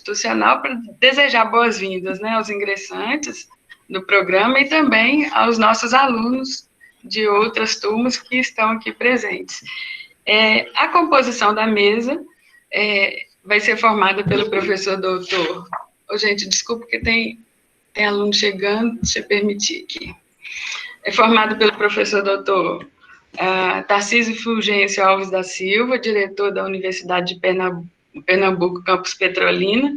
institucional para desejar boas-vindas, né, aos ingressantes do programa e também aos nossos alunos de outras turmas que estão aqui presentes. A composição da mesa vai ser formada pelo professor doutor... gente, desculpa que tem aluno chegando, deixa eu permitir aqui. É formado pelo professor doutor Tarcísio Fulgêncio Alves da Silva, diretor da Universidade de Pernambuco, campus Petrolina,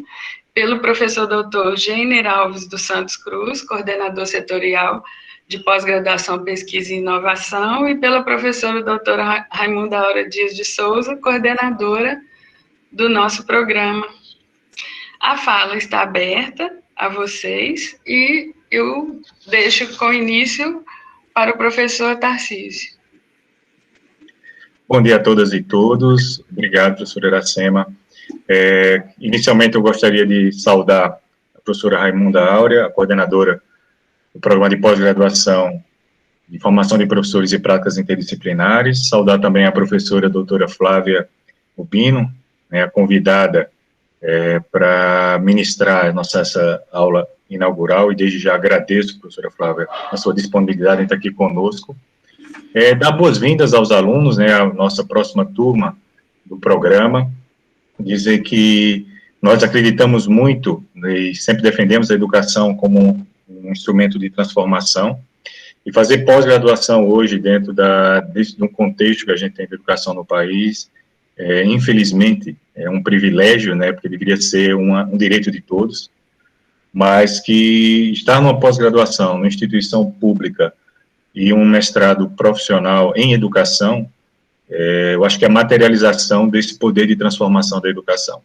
pelo professor doutor Gêner Alves dos Santos Cruz, coordenador setorial de pós-graduação, pesquisa e inovação, e pela professora doutora Raimunda Aura Dias de Souza, coordenadora do nosso programa. A fala está aberta a vocês e eu deixo com início para o professor Tarcísio. Bom dia a todas e todos. Obrigado, professora Iracema. Inicialmente, eu gostaria de saudar a professora Raimunda Áurea, a coordenadora do Programa de Pós-Graduação de Formação de Professores e Práticas Interdisciplinares. Saudar também a professora doutora Flávia Rubino, né, a convidada para ministrar essa aula inaugural, e desde já agradeço, professora Flávia, a sua disponibilidade em estar aqui conosco. Dar boas-vindas aos alunos, né, a nossa próxima turma do programa, dizer que nós acreditamos muito, né, e sempre defendemos a educação como um instrumento de transformação, e fazer pós-graduação hoje dentro de um contexto que a gente tem de educação no país, infelizmente, é um privilégio, né, porque deveria ser um direito de todos, mas que estar numa pós-graduação, numa instituição pública, e um mestrado profissional em educação, eu acho que é a materialização desse poder de transformação da educação.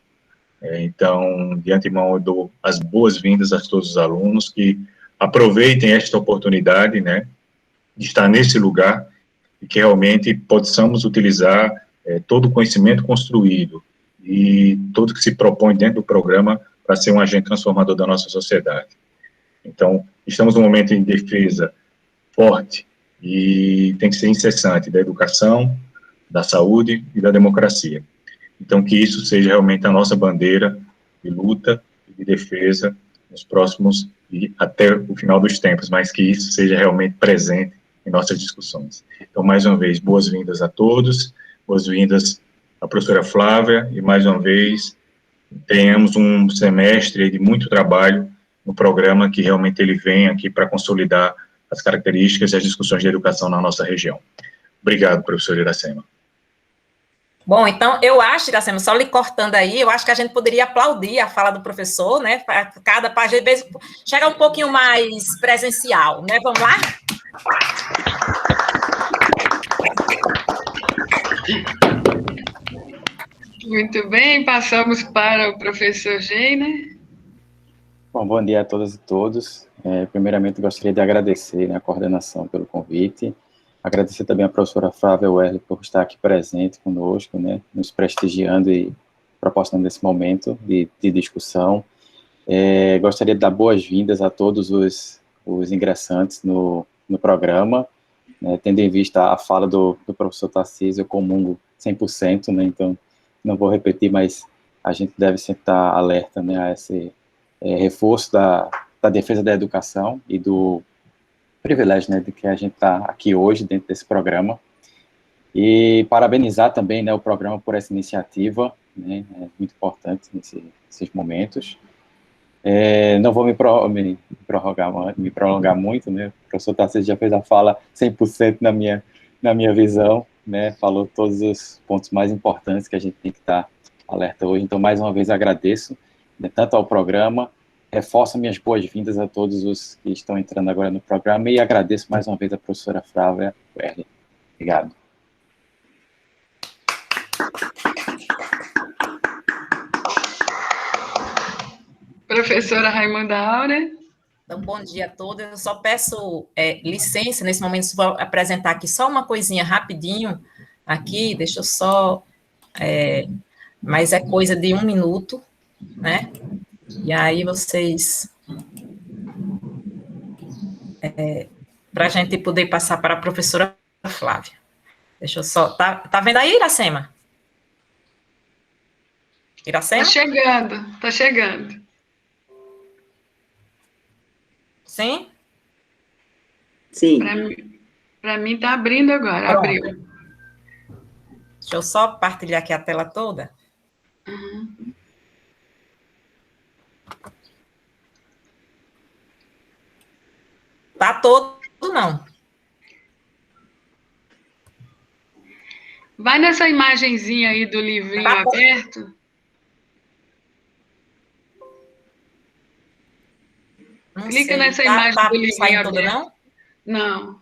Então, de antemão, eu dou as boas-vindas a todos os alunos que aproveitem esta oportunidade, né, de estar nesse lugar e que realmente possamos utilizar todo o conhecimento construído e tudo que se propõe dentro do programa para ser um agente transformador da nossa sociedade. Então, estamos num momento em defesa forte e tem que ser incessante da educação, da saúde e da democracia. Então, que isso seja realmente a nossa bandeira de luta e de defesa nos próximos e até o final dos tempos, mas que isso seja realmente presente em nossas discussões. Então, mais uma vez, boas-vindas a todos, boas-vindas à professora Flávia, e mais uma vez, tenhamos um semestre de muito trabalho no programa, que realmente ele vem aqui para consolidar as características e as discussões de educação na nossa região. Obrigado, professor Iracema. Bom, então, eu acho, Iracema, só lhe cortando aí, eu acho que a gente poderia aplaudir a fala do professor, né, cada página, às vezes, chegar um pouquinho mais presencial, né, vamos lá? Muito bem, passamos para o professor Gêner. Bom dia a todas e todos. Primeiramente, gostaria de agradecer, né, a coordenação pelo convite, agradecer também a professora Flávia Werle por estar aqui presente conosco, né, nos prestigiando e proporcionando esse momento de discussão. Gostaria de dar boas-vindas a todos os ingressantes no programa, né, tendo em vista a fala do professor Tarcísio, eu comungo 100%, né, então não vou repetir, mas a gente deve sempre estar alerta, né, a esse reforço da defesa da educação e do privilégio, né, de que a gente está aqui hoje dentro desse programa, e parabenizar também, né, o programa por essa iniciativa, né, é muito importante nesses momentos. Não vou me prolongar muito, né, o professor Tarcísio já fez a fala 100% na minha visão, né, falou todos os pontos mais importantes que a gente tem que estar alerta hoje, então mais uma vez agradeço, né, tanto ao programa, reforço minhas boas-vindas a todos os que estão entrando agora no programa e agradeço mais uma vez a professora Flávia Werle. Obrigado. Professora Raimunda Áurea. Então, bom dia a todos. Eu só peço licença nesse momento, vou apresentar aqui só uma coisinha rapidinho. Aqui, deixa eu só... mas é coisa de 1 minuto, né? E aí vocês... para a gente poder passar para a professora Flávia. Deixa eu só... Tá vendo aí, Iracema? Iracema? Tá chegando. Sim? Sim. Para mim tá abrindo agora, Pronto. abriu. Deixa eu só partilhar aqui a tela toda. Uhum. Tá todo, não. Vai nessa imagenzinha aí do livrinho Tá todo. aberto. Não Clica sei. nessa Tá imagem do livrinho saindo aberto. toda, não? Não.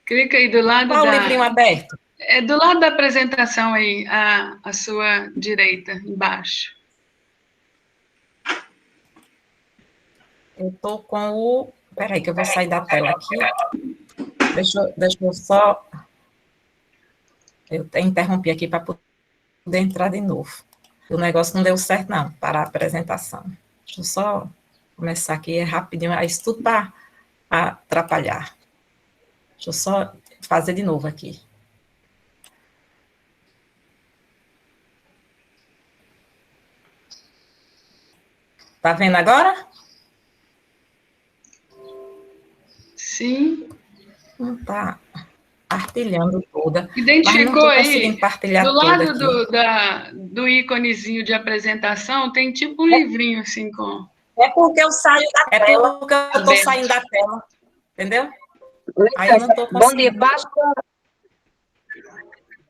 Clica aí do lado Qual o livrinho aberto? É do lado da apresentação aí, à sua direita, embaixo. Eu tô com o... Peraí, que eu vou sair da tela aqui. Deixa eu só... Eu interrompi aqui para poder entrar de novo. O negócio não deu certo, não, para a apresentação. Deixa eu só começar aqui rapidinho. Isso tudo para atrapalhar. Deixa eu só fazer de novo aqui. Tá vendo agora? Sim. Não tá partilhando toda. Identificou mas não aí? conseguindo partilhar Do toda lado aqui. do íconezinho de apresentação, tem tipo um livrinho assim com... É porque eu saio da tela. É porque eu estou saindo da tela. Entendeu? Aí eu não estou conseguindo. Bom dia, basta...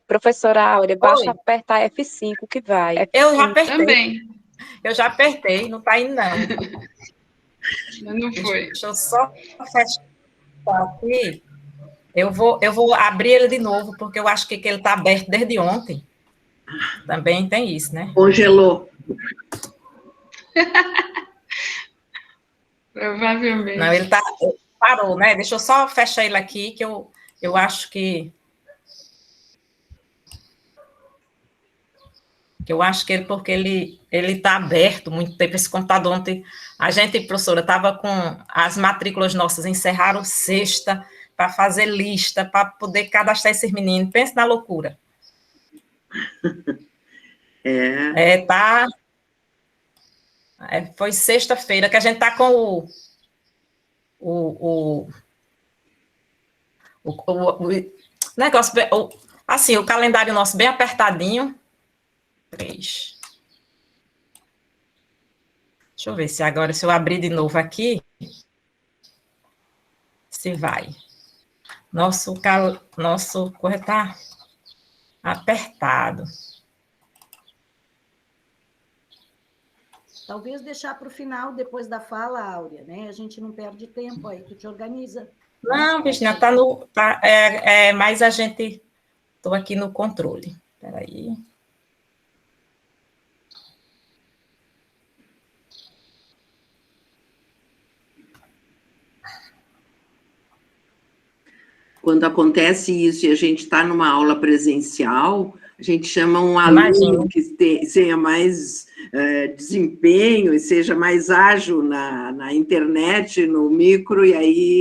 Professora Áurea, basta apertar F5 que vai. F5. Eu já apertei. Também. Eu já apertei, não está indo, não. Não foi. Deixa eu só fechar aqui. Eu vou abrir ele de novo, porque eu acho que ele está aberto desde ontem. Também tem isso, né? Congelou. Provavelmente. Não, ele parou, né? Deixa eu só fechar ele aqui, que eu acho que... porque ele está aberto muito tempo, esse computador ontem, a gente, professora, estava com as matrículas nossas, encerraram sexta, para fazer lista, para poder cadastrar esses meninos, pense na loucura. Foi sexta-feira que a gente está com o negócio, assim, o calendário nosso bem apertadinho. 3. Deixa eu ver se agora, se eu abrir de novo aqui, se vai. Nosso correio está apertado. Talvez deixar para o final, depois da fala, Áurea, né? A gente não perde tempo aí, tu te organiza. Não, Virginia, mas a gente... Estou aqui no controle. Espera aí. Quando acontece isso e a gente está numa aula presencial, a gente chama um aluno que tenha mais desempenho e seja mais ágil na internet, no micro, e aí,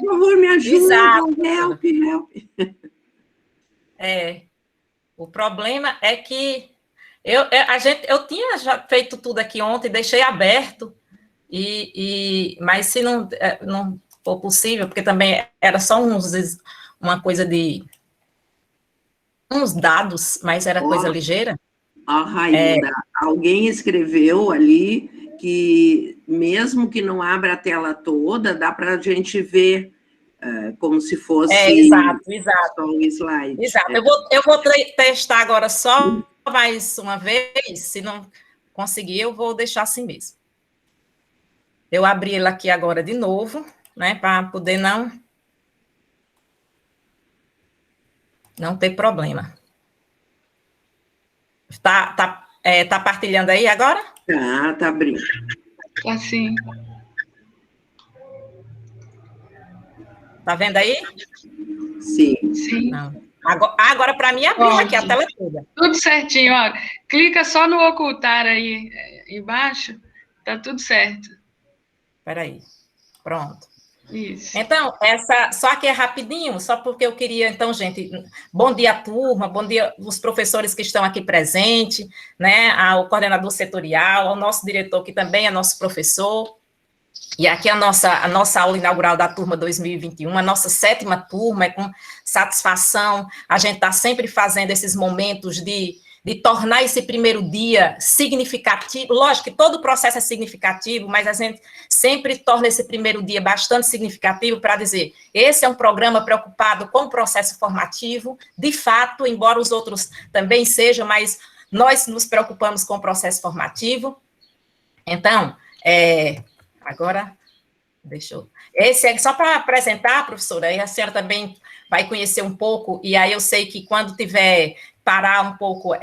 por favor, me ajuda, help. O problema é que eu tinha já feito tudo aqui ontem, deixei aberto, mas se não for possível, porque também era só uma coisa de uns dados, mas era coisa ligeira. Raimunda, alguém escreveu ali que, mesmo que não abra a tela toda, dá para a gente ver como se fosse exato. só um slide. Exato. Eu vou testar agora só mais uma vez, se não conseguir, eu vou deixar assim mesmo. Eu abri ele aqui agora de novo, né, para poder não ter problema. Tá partilhando aí agora? Tá abrindo. Tá sim. Tá vendo aí? Sim. Não. Agora para mim, abriu aqui a tela toda. Tudo certinho, ó. Clica só no ocultar aí embaixo, tá tudo certo. Espera aí. Pronto. Isso. Então, só que é rapidinho, só porque eu queria, então, gente, bom dia, turma, bom dia os professores que estão aqui presentes, né, ao coordenador setorial, ao nosso diretor, que também é nosso professor, e aqui a nossa aula inaugural da turma 2021, a nossa 7ª turma, é com satisfação, a gente está sempre fazendo esses momentos de tornar esse primeiro dia significativo. Lógico que todo o processo é significativo, mas a gente sempre torna esse primeiro dia bastante significativo para dizer, esse é um programa preocupado com o processo formativo, de fato, embora os outros também sejam, mas nós nos preocupamos com o processo formativo. Então, agora, esse é só para apresentar, professora, aí a senhora também vai conhecer um pouco, e aí eu sei que quando tiver parar um pouco,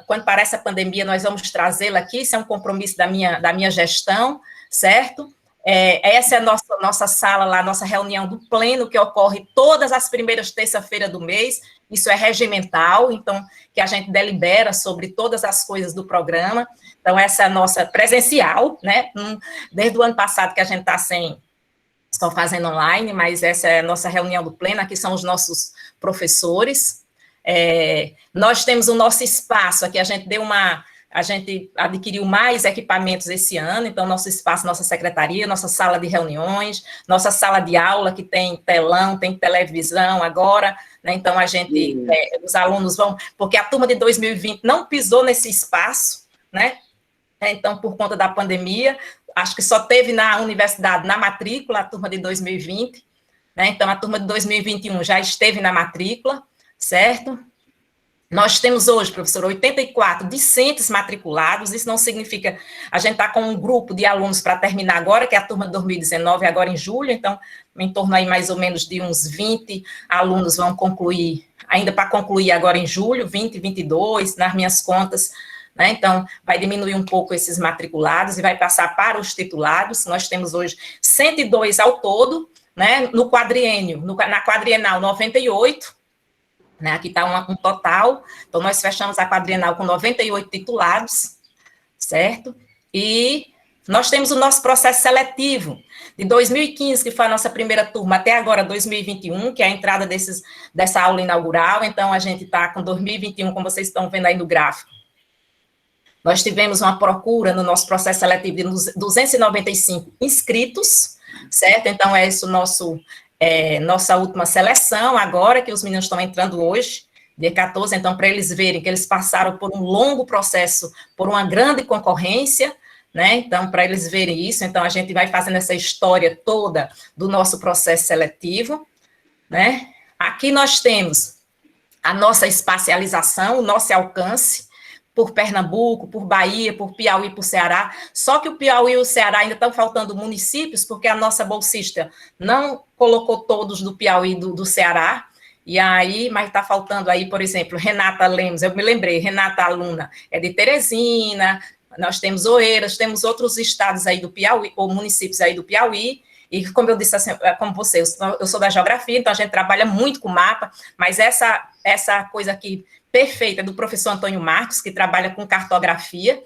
quando parar essa pandemia, nós vamos trazê-la aqui, isso é um compromisso da minha gestão, certo? Essa é a nossa sala lá, nossa reunião do pleno, que ocorre todas as primeiras terça-feiras do mês, isso é regimental, então, que a gente delibera sobre todas as coisas do programa, então, essa é a nossa presencial, né, desde o ano passado que a gente está só fazendo online, mas essa é a nossa reunião do pleno, aqui são os nossos professores. Nós temos o nosso espaço, aqui a gente adquiriu mais equipamentos esse ano, então nosso espaço, nossa secretaria, nossa sala de reuniões, nossa sala de aula, que tem telão, tem televisão agora, né, então os alunos vão, porque a turma de 2020 não pisou nesse espaço, né, então por conta da pandemia, acho que só teve na universidade, na matrícula, a turma de 2020, né, então a turma de 2021 já esteve na matrícula, certo? Nós temos hoje, professor, 84 discentes matriculados, isso não significa, a gente está com um grupo de alunos para terminar agora, que é a turma de 2019, agora em julho, então, em torno aí mais ou menos de uns 20 alunos vão concluir, ainda para concluir agora em julho, 20, 22, nas minhas contas, né, então, vai diminuir um pouco esses matriculados e vai passar para os titulados, nós temos hoje 102 ao todo, né, no quadriênio, na quadrienal 98, né, aqui está um total, então nós fechamos a quadrienal com 98 titulados, certo? E nós temos o nosso processo seletivo, de 2015, que foi a nossa primeira turma, até agora 2021, que é a entrada dessa aula inaugural, então a gente está com 2021, como vocês estão vendo aí no gráfico. Nós tivemos uma procura no nosso processo seletivo de 295 inscritos, certo? Então, é esse o nossa última seleção, agora que os meninos estão entrando hoje, dia 14, então, para eles verem que eles passaram por um longo processo, por uma grande concorrência, né, então, para eles verem isso, então, a gente vai fazendo essa história toda do nosso processo seletivo, né, aqui nós temos a nossa espacialização, o nosso alcance, por Pernambuco, por Bahia, por Piauí, por Ceará, só que o Piauí e o Ceará ainda estão faltando municípios, porque a nossa bolsista não colocou todos do Piauí e do Ceará, e aí, mas está faltando aí, por exemplo, Renata Lemos, eu me lembrei, Renata aluna é de Teresina, nós temos Oeiras, temos outros estados aí do Piauí, ou municípios aí do Piauí, e como eu disse, assim, como você, eu sou da geografia, então a gente trabalha muito com mapa, mas essa coisa aqui perfeita do professor Antônio Marcos, que trabalha com cartografia,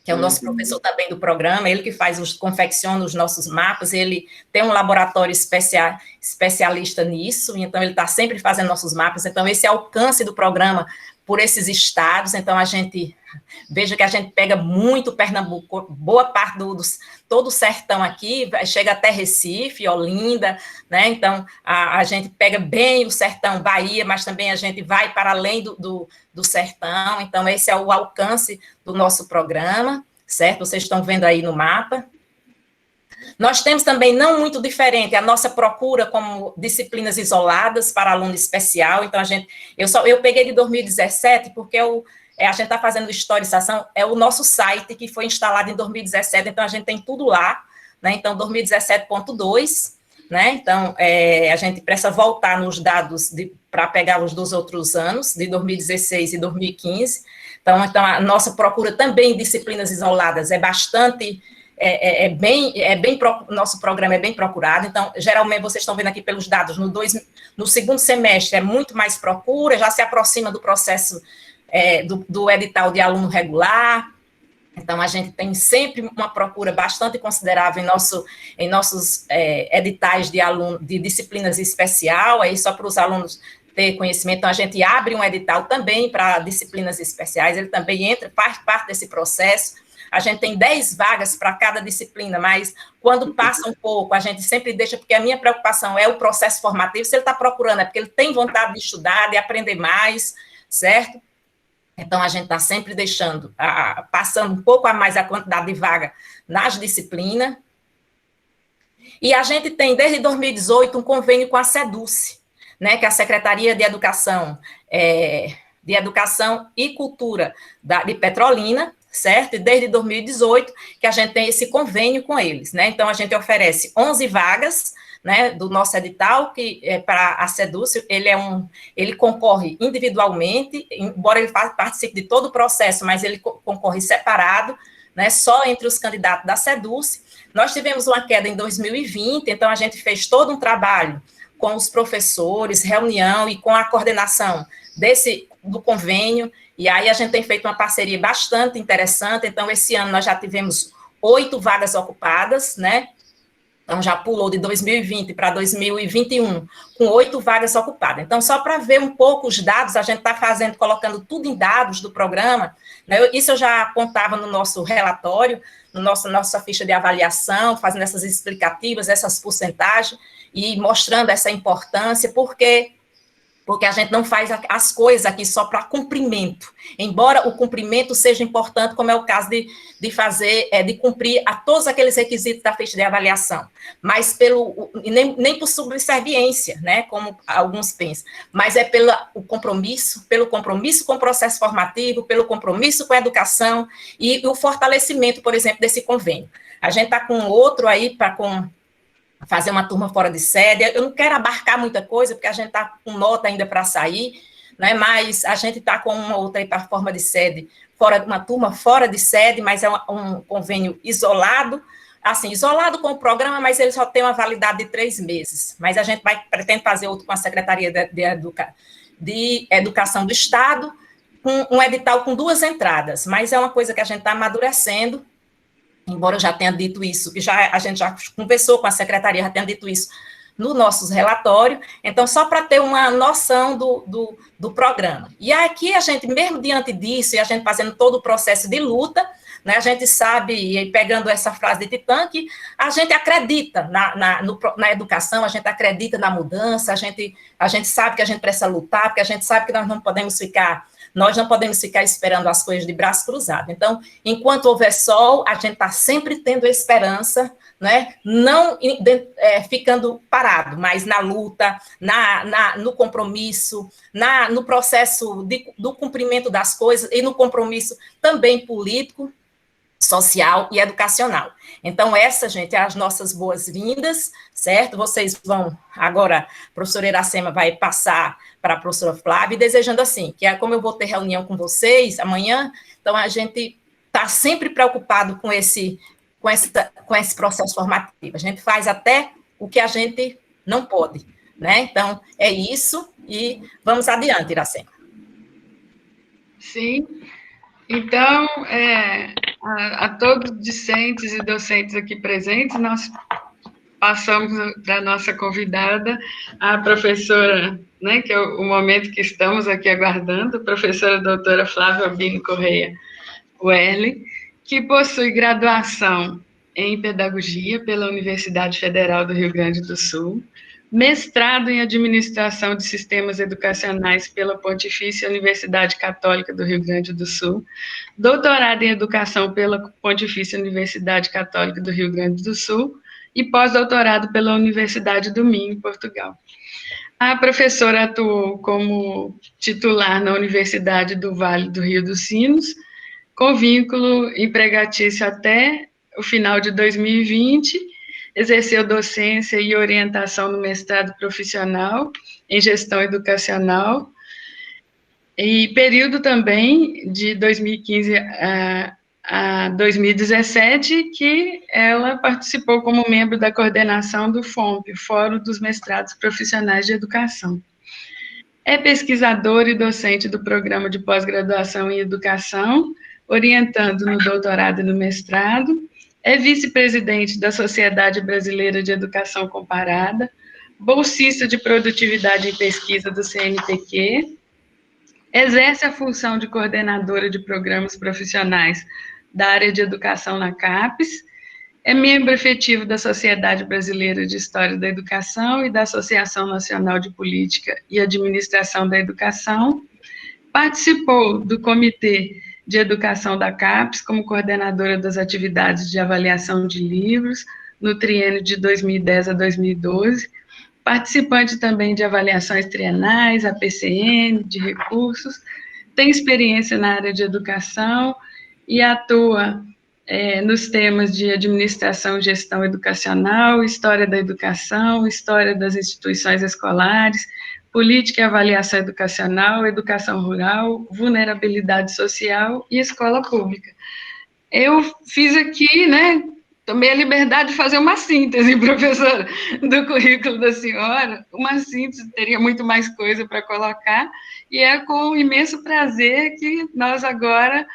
que é o nosso professor também do programa, ele que confecciona os nossos mapas, ele tem um laboratório especialista nisso, então ele está sempre fazendo nossos mapas, então esse alcance do programa por esses estados, então a gente, veja que a gente pega muito Pernambuco, boa parte todo o sertão aqui, chega até Recife, Olinda, né, então a gente pega bem o sertão Bahia, mas também a gente vai para além do sertão, então esse é o alcance do nosso programa, certo? Vocês estão vendo aí no mapa. Nós temos também, não muito diferente, a nossa procura como disciplinas isoladas para aluno especial, então eu peguei de 2017, porque a gente está fazendo historização, é o nosso site que foi instalado em 2017, então a gente tem tudo lá, né, então 2017.2, né, então a gente precisa voltar nos dados para pegá-los dos outros anos, de 2016 e 2015, então a nossa procura também em disciplinas isoladas é bastante... nosso programa é bem procurado, então, geralmente, vocês estão vendo aqui pelos dados, no segundo semestre é muito mais procura, já se aproxima do processo do edital de aluno regular, Então, a gente tem sempre uma procura bastante considerável em nossos editais de disciplinas especial, aí só para os alunos ter conhecimento. Então, a gente abre um edital também para disciplinas especiais, ele também faz parte desse processo. A gente tem 10 vagas para cada disciplina, mas quando passa um pouco, a gente sempre deixa, porque a minha preocupação é o processo formativo. Se ele está procurando, é porque ele tem vontade de estudar, de aprender mais, certo? Então, a gente está sempre deixando, passando um pouco a mais a quantidade de vaga nas disciplinas. E a gente tem, desde 2018, um convênio com a SEDUC, né, que é a Secretaria de Educação e Cultura de Petrolina, certo? E desde 2018 que a gente tem esse convênio com eles, né? Então, a gente oferece 11 vagas, né, do nosso edital, que é para a SEDUC, ele concorre individualmente, embora ele participe de todo o processo, mas ele concorre separado, né, só entre os candidatos da SEDUC. Nós tivemos uma queda em 2020, então a gente fez todo um trabalho com os professores, reunião e com a coordenação do convênio, e aí a gente tem feito uma parceria bastante interessante. Então, esse ano nós já tivemos 8 vagas ocupadas, né? Então, já pulou de 2020 para 2021, com 8 vagas ocupadas. Então, só para ver um pouco os dados, a gente está colocando tudo em dados do programa, né? Isso eu já apontava no nosso relatório, nossa ficha de avaliação, fazendo essas explicativas, essas porcentagens, e mostrando essa importância, porque a gente não faz as coisas aqui só para cumprimento, embora o cumprimento seja importante, como é o caso de cumprir a todos aqueles requisitos da ficha de avaliação, mas nem por subserviência, né, como alguns pensam, mas é pelo compromisso com o processo formativo, pelo compromisso com a educação e o fortalecimento, por exemplo, desse convênio. A gente está com outro aí para fazer uma turma fora de sede. Eu não quero abarcar muita coisa, porque a gente está com nota ainda para sair, né? Mas a gente está com uma outra aí para forma de sede, uma turma fora de sede, mas é um convênio isolado, assim, isolado com o programa, mas ele só tem uma validade de 3 meses. Mas a gente pretende fazer outro com a Secretaria de Educação do Estado, com um edital com 2 entradas, mas é uma coisa que a gente está amadurecendo, embora eu já tenha dito isso, e a gente já conversou com a secretaria, já tenha dito isso no nosso relatório. Então, só para ter uma noção do programa. E aqui, a gente, mesmo diante disso, e a gente fazendo todo o processo de luta, né, a gente sabe, e pegando essa frase de Titã, que a gente acredita na educação, a gente acredita na mudança, a gente sabe que a gente precisa lutar, porque a gente sabe que nós não podemos ficar esperando as coisas de braço cruzado. Então, enquanto houver sol, a gente está sempre tendo esperança, né? Não ficando parado, mas na luta, no compromisso, no processo do cumprimento das coisas e no compromisso também político, social e educacional. Então, gente, é as nossas boas-vindas, certo? Vocês vão, agora, a professora Iracema vai passar para a professora Flávia, desejando assim, que como eu vou ter reunião com vocês amanhã, então a gente está sempre preocupado com esse processo formativo. A gente faz até o que a gente não pode, né? Então, é isso, e vamos adiante, Iracema. Sim. Então, a todos discentes e docentes aqui presentes, nós passamos da nossa convidada, a professora, né, que é o momento que estamos aqui aguardando, a professora doutora Flávia Albino Correia Werle, que possui graduação em Pedagogia pela Universidade Federal do Rio Grande do Sul, mestrado em Administração de Sistemas Educacionais pela Pontifícia Universidade Católica do Rio Grande do Sul, doutorado em Educação pela Pontifícia Universidade Católica do Rio Grande do Sul e pós-doutorado pela Universidade do Minho, em Portugal. A professora atuou como titular na Universidade do Vale do Rio dos Sinos, com vínculo empregatício até o final de 2020, exerceu docência e orientação no mestrado profissional em gestão educacional, e período também de 2015 a 2017, que ela participou como membro da coordenação do FOMP, Fórum dos Mestrados Profissionais de Educação. É pesquisadora e docente do Programa de Pós-Graduação em Educação, orientando no doutorado e no mestrado, é vice-presidente da Sociedade Brasileira de Educação Comparada, bolsista de produtividade em pesquisa do CNPq, exerce a função de coordenadora de programas profissionais da área de educação na CAPES, é membro efetivo da Sociedade Brasileira de História da Educação e da Associação Nacional de Política e Administração da Educação, participou do Comitê de Educação da CAPES como coordenadora das atividades de avaliação de livros no triênio de 2010 a 2012, participante também de avaliações trienais, APCN, de recursos, tem experiência na área de educação e atua nos temas de administração e gestão educacional, história da educação, história das instituições escolares, política e avaliação educacional, educação rural, vulnerabilidade social e escola pública. Eu fiz aqui, né, tomei a liberdade de fazer uma síntese, professora, do currículo da senhora, uma síntese, teria muito mais coisa para colocar, e é com imenso prazer que nós agora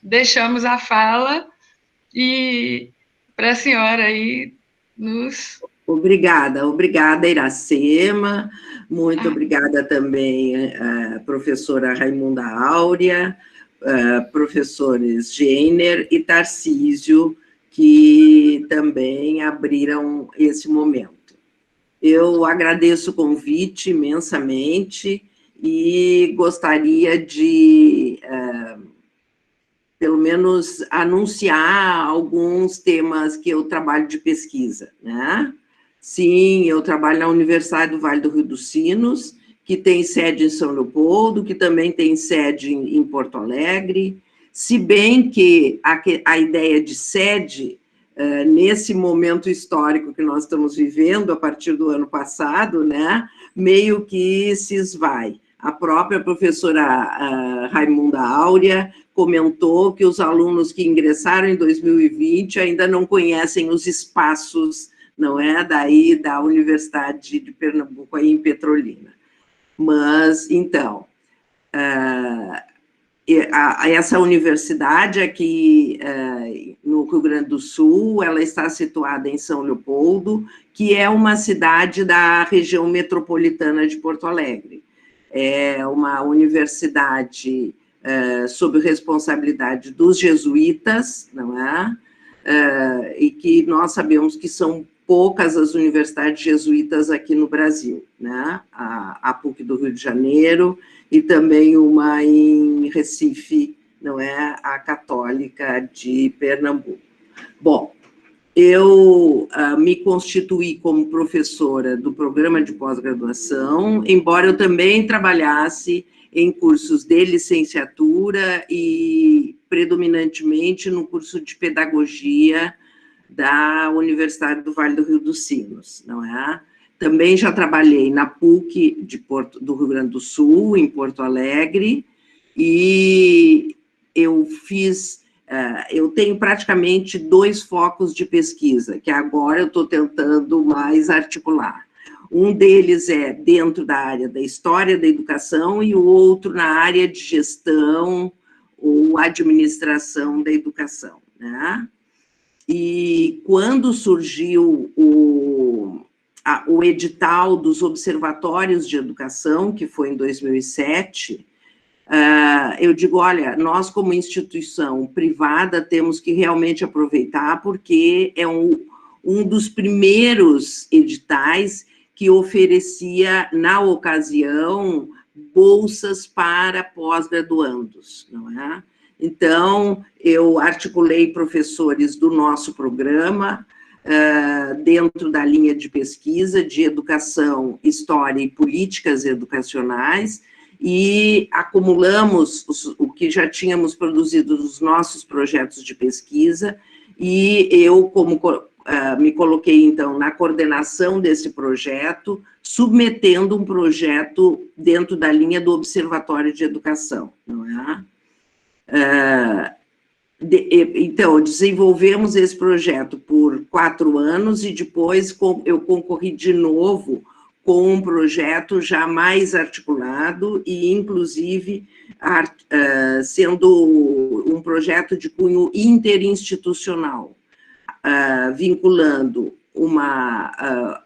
deixamos a fala e para a senhora aí nos... Obrigada, Iracema, muito obrigada também, professora Raimunda Áurea, professores Jenner e Tarcísio, que também abriram esse momento. Eu agradeço o convite imensamente e gostaria de, pelo menos, anunciar alguns temas que eu trabalho de pesquisa, né? Sim, eu trabalho na Universidade do Vale do Rio dos Sinos, que tem sede em São Leopoldo, que também tem sede em Porto Alegre, se bem que a ideia de sede, nesse momento histórico que nós estamos vivendo, a partir do ano passado, né, meio que se esvai. A própria professora Raimunda Áurea comentou que os alunos que ingressaram em 2020 ainda não conhecem os espaços, não é, daí da Universidade de Pernambuco, aí em Petrolina. Mas, então, essa universidade aqui no Rio Grande do Sul, ela está situada em São Leopoldo, que é uma cidade da região metropolitana de Porto Alegre. É uma universidade sob responsabilidade dos jesuítas, não é? E que nós sabemos que são poucas as universidades jesuítas aqui no Brasil, né? A PUC do Rio de Janeiro e também uma em Recife, não é? A Católica de Pernambuco. Bom, eu me constituí como professora do programa de pós-graduação, embora eu também trabalhasse em cursos de licenciatura e predominantemente no curso de pedagogia da Universidade do Vale do Rio dos Sinos, não é? Também já trabalhei na PUC do Rio Grande do Sul, em Porto Alegre, e eu tenho praticamente 2 focos de pesquisa, que agora eu estou tentando mais articular. Um deles é dentro da área da história da educação e o outro na área de gestão ou administração da educação, né? E quando surgiu o edital dos observatórios de educação, que foi em 2007, eu digo, olha, nós como instituição privada temos que realmente aproveitar, porque é um dos primeiros editais que oferecia, na ocasião, bolsas para pós-graduandos, não é? Então, eu articulei professores do nosso programa, dentro da linha de pesquisa de educação, história e políticas educacionais, e acumulamos o que já tínhamos produzido nos nossos projetos de pesquisa, e eu, me coloquei, então, na coordenação desse projeto, submetendo um projeto dentro da linha do Observatório de Educação, não é? Então, desenvolvemos esse projeto por 4 anos e depois eu concorri de novo com um projeto já mais articulado e, inclusive, sendo um projeto de cunho interinstitucional, vinculando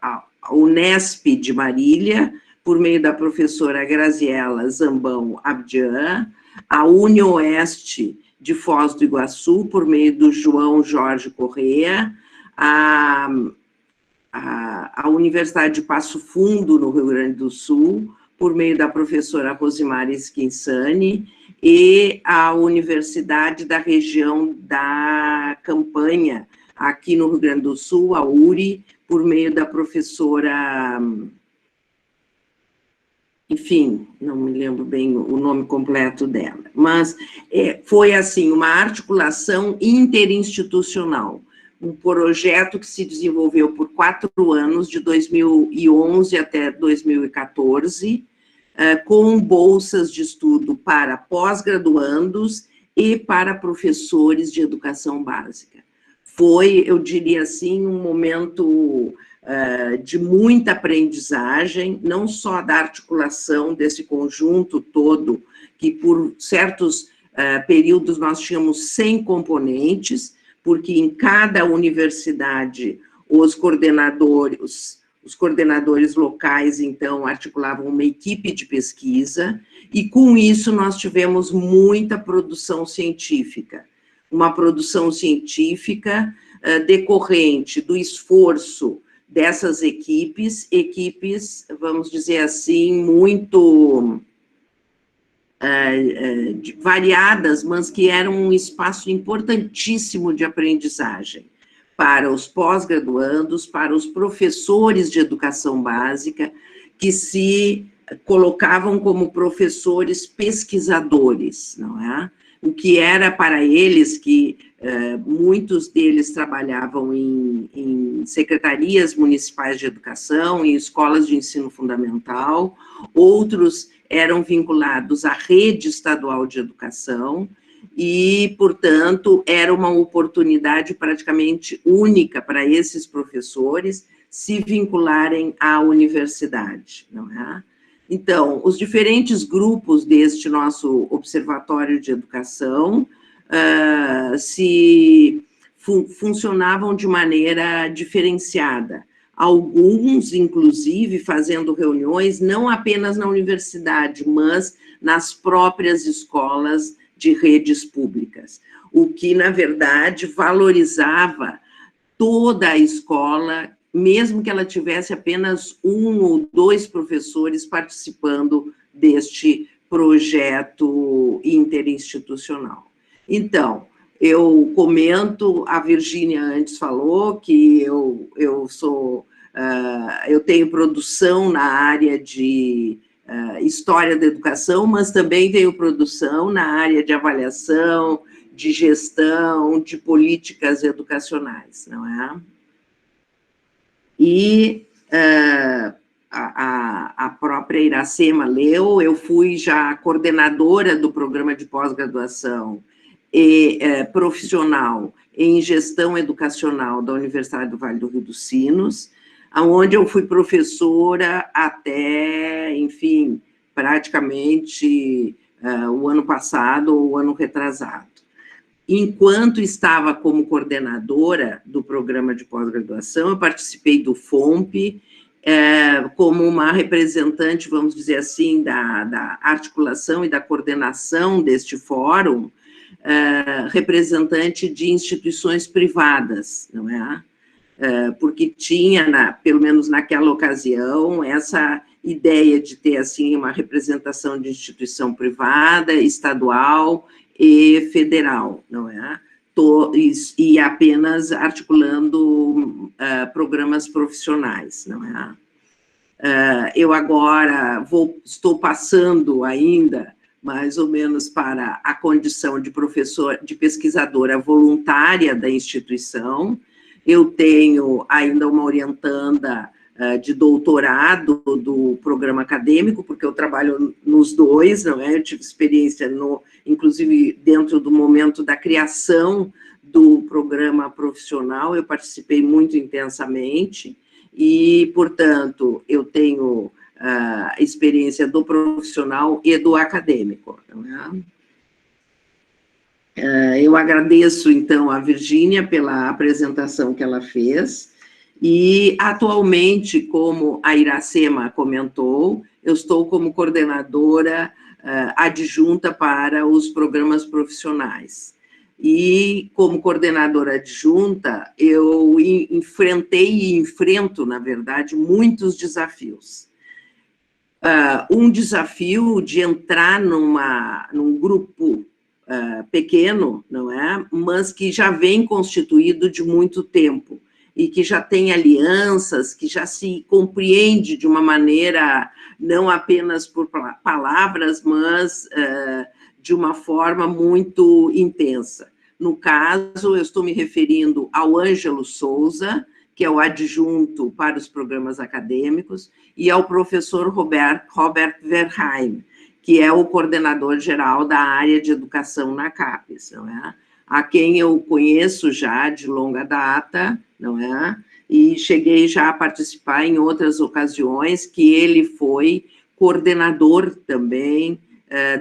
a Unesp de Marília, por meio da professora Graziela Zambão Abdian, a UniOeste de Foz do Iguaçu, por meio do João Jorge Corrêa, a Universidade de Passo Fundo, no Rio Grande do Sul, por meio da professora Rosimari Schinsani, e a Universidade da região da Campanha, aqui no Rio Grande do Sul, a URI, por meio da professora... Enfim, não me lembro bem o nome completo dela, mas foi, assim, uma articulação interinstitucional, um projeto que se desenvolveu por 4 anos, de 2011 até 2014, com bolsas de estudo para pós-graduandos e para professores de educação básica. Foi, eu diria assim, um momento de muita aprendizagem, não só da articulação desse conjunto todo, que por certos períodos nós tínhamos 100 componentes, porque em cada universidade os coordenadores locais, então, articulavam uma equipe de pesquisa, e com isso nós tivemos muita produção científica, uma produção científica decorrente do esforço dessas equipes, vamos dizer assim, muito variadas, mas que eram um espaço importantíssimo de aprendizagem para os pós-graduandos, para os professores de educação básica, que se colocavam como professores pesquisadores, não é? O que era para eles, que muitos deles trabalhavam em secretarias municipais de educação, em escolas de ensino fundamental, outros eram vinculados à rede estadual de educação, e, portanto, era uma oportunidade praticamente única para esses professores se vincularem à universidade, não é? Então, os diferentes grupos deste nosso Observatório de Educação funcionavam de maneira diferenciada. Alguns, inclusive, fazendo reuniões, não apenas na universidade, mas nas próprias escolas de redes públicas, o que, na verdade, valorizava toda a escola, mesmo que ela tivesse apenas 1 ou 2 professores participando deste projeto interinstitucional. Então, eu comento, a Virgínia antes falou que eu tenho produção na área de História da Educação, mas também tenho produção na área de avaliação, de gestão, de políticas educacionais, não é? E a própria Iracema leu, eu fui já coordenadora do programa de pós-graduação e profissional em gestão educacional da Universidade do Vale do Rio dos Sinos, onde eu fui professora até, enfim, praticamente o ano passado ou o ano retrasado. Enquanto estava como coordenadora do programa de pós-graduação, eu participei do FOMP, como uma representante, vamos dizer assim, da articulação e da coordenação deste fórum, representante de instituições privadas, não é? Porque tinha, pelo menos naquela ocasião, essa ideia de ter, assim, uma representação de instituição privada, estadual e federal, não é? E apenas articulando programas profissionais, não é? Eu agora estou passando ainda, mais ou menos, para a condição de de pesquisadora voluntária da instituição. Eu tenho ainda uma orientanda de doutorado do programa acadêmico, porque eu trabalho nos dois, não é? Eu tive experiência, inclusive, dentro do momento da criação do programa profissional, eu participei muito intensamente, e, portanto, eu tenho a experiência do profissional e do acadêmico. Não é? Eu agradeço, então, a Virgínia pela apresentação que ela fez, e, atualmente, como a Iracema comentou, eu estou como coordenadora adjunta para os programas profissionais. E, como coordenadora adjunta, eu enfrentei e enfrento, na verdade, muitos desafios. Um desafio de entrar num grupo pequeno, não é? Mas que já vem constituído de muito tempo, e que já tem alianças, que já se compreende de uma maneira, não apenas por palavras, mas de uma forma muito intensa. No caso, eu estou me referindo ao Ângelo Souza, que é o adjunto para os programas acadêmicos, e ao professor Robert Verheim, que é o coordenador geral da área de educação na CAPES, não é? A quem eu conheço já de longa data, não é? E cheguei já a participar em outras ocasiões, que ele foi coordenador também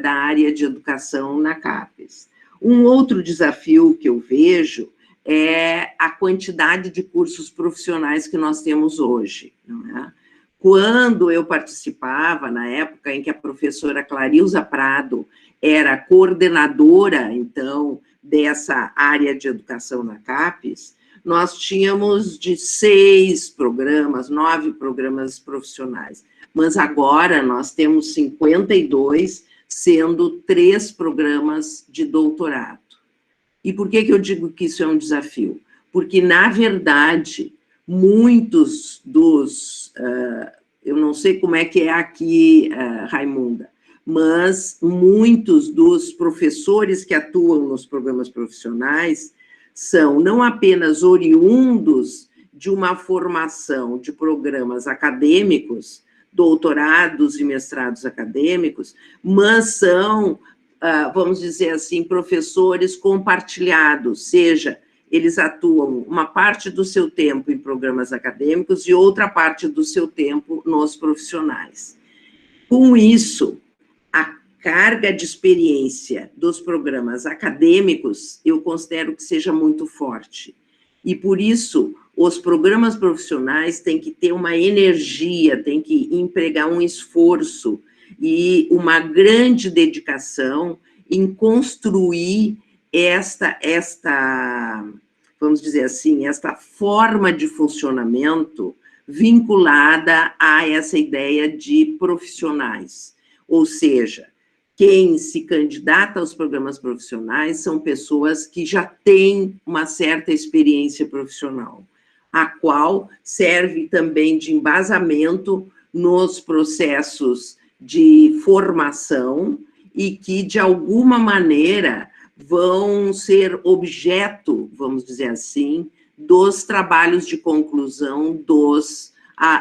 da área de educação na CAPES. Um outro desafio que eu vejo é a quantidade de cursos profissionais que nós temos hoje, não é? Quando eu participava, na época em que a professora Clarilza Prado era coordenadora, então, dessa área de educação na CAPES, nós tínhamos de 6 programas, 9 programas profissionais, mas agora nós temos 52, sendo 3 programas de doutorado. E por que eu digo que isso é um desafio? Porque, na verdade, muitos dos... eu não sei como é que é aqui, Raimunda, mas muitos dos professores que atuam nos programas profissionais são não apenas oriundos de uma formação de programas acadêmicos, doutorados e mestrados acadêmicos, mas são, vamos dizer assim, professores compartilhados, seja, eles atuam uma parte do seu tempo em programas acadêmicos e outra parte do seu tempo nos profissionais. Com isso, a carga de experiência dos programas acadêmicos, eu considero que seja muito forte. E, por isso, os programas profissionais têm que ter uma energia, têm que empregar um esforço e uma grande dedicação em construir vamos dizer assim, esta forma de funcionamento vinculada a essa ideia de profissionais. Ou seja, quem se candidata aos programas profissionais são pessoas que já têm uma certa experiência profissional, a qual serve também de embasamento nos processos de formação e que, de alguma maneira, vão ser objeto, vamos dizer assim, dos trabalhos de conclusão dos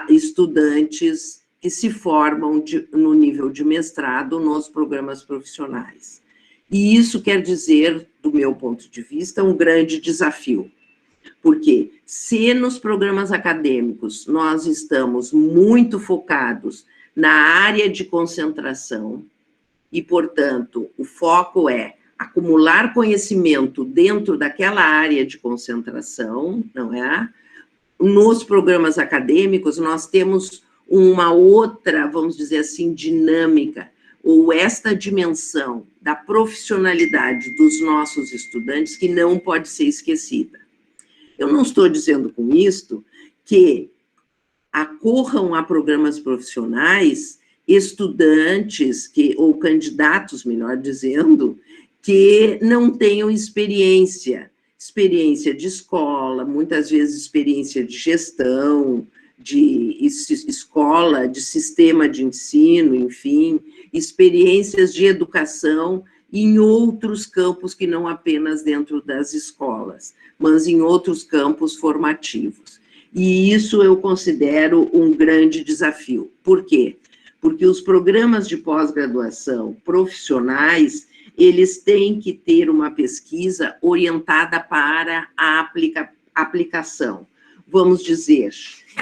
estudantes que se formam no nível de mestrado nos programas profissionais. E isso quer dizer, do meu ponto de vista, um grande desafio. Porque se nos programas acadêmicos nós estamos muito focados na área de concentração, e, portanto, o foco é acumular conhecimento dentro daquela área de concentração, não é? Nos programas acadêmicos, nós temos uma outra, vamos dizer assim, dinâmica, ou esta dimensão da profissionalidade dos nossos estudantes que não pode ser esquecida. Eu não estou dizendo com isto que acorram a programas profissionais estudantes ou candidatos, melhor dizendo, que não tenham experiência de escola, muitas vezes experiência de gestão, de escola, de sistema de ensino, enfim, experiências de educação em outros campos que não apenas dentro das escolas, mas em outros campos formativos. E isso eu considero um grande desafio. Por quê? Porque os programas de pós-graduação profissionais, eles têm que ter uma pesquisa orientada para a aplicação. vamos dizer,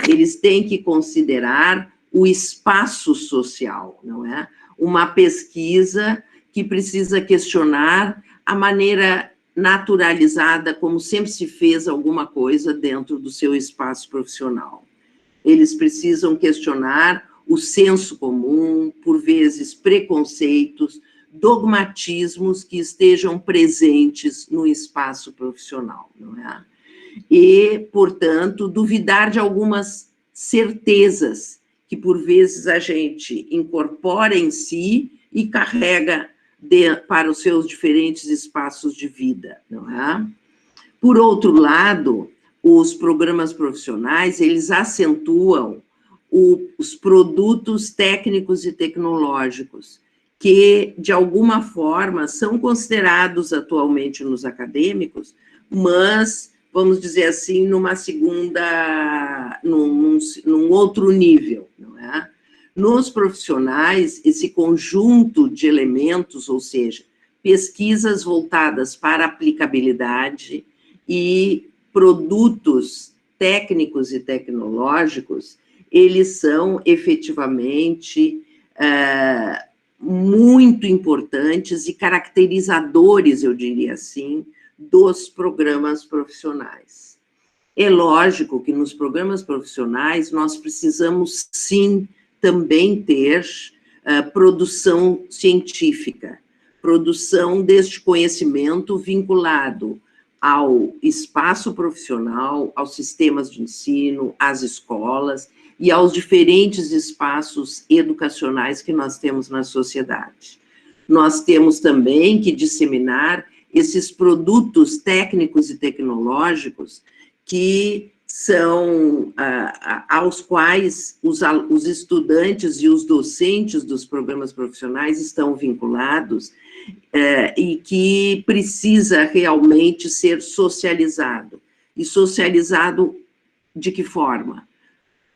eles têm que considerar o espaço social, não é? Uma pesquisa que precisa questionar a maneira naturalizada como sempre se fez alguma coisa dentro do seu espaço profissional. Eles precisam questionar o senso comum, por vezes preconceitos, dogmatismos que estejam presentes no espaço profissional, não é? E, portanto, duvidar de algumas certezas que, por vezes, a gente incorpora em si e carrega para os seus diferentes espaços de vida, não é? Por outro lado, os programas profissionais, eles acentuam os produtos técnicos e tecnológicos, que, de alguma forma, são considerados atualmente nos acadêmicos, mas, vamos dizer assim, numa segunda, num outro nível, não é? Nos profissionais, esse conjunto de elementos, ou seja, pesquisas voltadas para aplicabilidade e produtos técnicos e tecnológicos, eles são efetivamente muito importantes e caracterizadores, eu diria assim, dos programas profissionais. É lógico que nos programas profissionais nós precisamos, sim, também ter produção científica, produção deste conhecimento vinculado ao espaço profissional, aos sistemas de ensino, às escolas e aos diferentes espaços educacionais que nós temos na sociedade. Nós temos também que disseminar esses produtos técnicos e tecnológicos que são aos quais os estudantes e os docentes dos programas profissionais estão vinculados e que precisa realmente ser socializado. E socializado de que forma?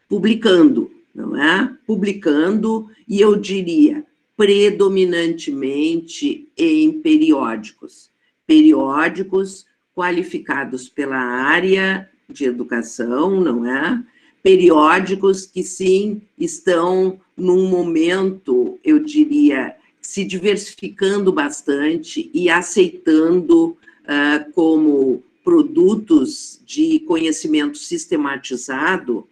Publicando, não é? Publicando, e eu diria, predominantemente em periódicos. Periódicos qualificados pela área de educação, não é? Periódicos que, sim, estão num momento, eu diria, se diversificando bastante e aceitando como produtos de conhecimento sistematizado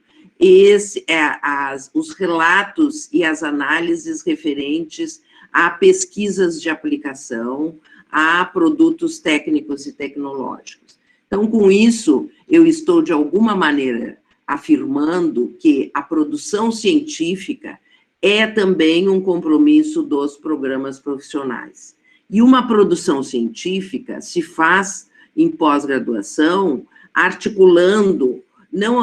os relatos e as análises referentes a pesquisas de aplicação, a produtos técnicos e tecnológicos. Então, com isso, eu estou, de alguma maneira, afirmando que a produção científica é também um compromisso dos programas profissionais. E uma produção científica se faz em pós-graduação, articulando, não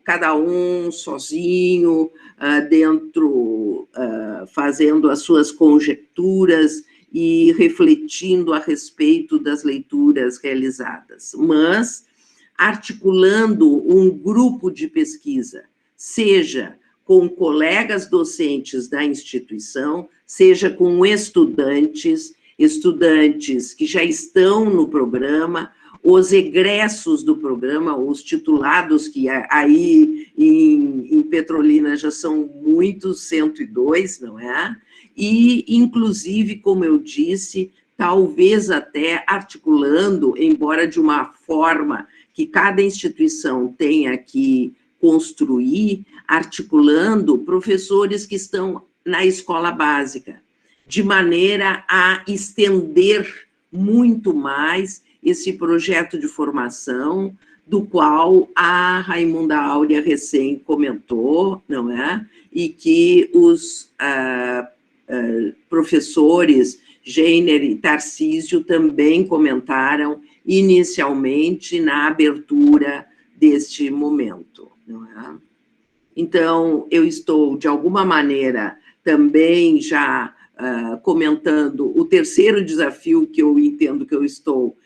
cada um sozinho, fazendo as suas conjecturas e refletindo a respeito das leituras realizadas, mas articulando um grupo de pesquisa, seja com colegas docentes da instituição, seja com estudantes que já estão no programa, os egressos do programa, os titulados, que aí em Petrolina já são muitos, 102, não é? E, inclusive, como eu disse, talvez até articulando, embora de uma forma que cada instituição tenha que construir, articulando professores que estão na escola básica, de maneira a estender muito mais esse projeto de formação, do qual a Raimunda Áurea recém comentou, não é? E que os professores Geiner e Tarcísio também comentaram inicialmente na abertura deste momento, não é? Então, eu estou, de alguma maneira, também já comentando o terceiro desafio que eu entendo que eu estou,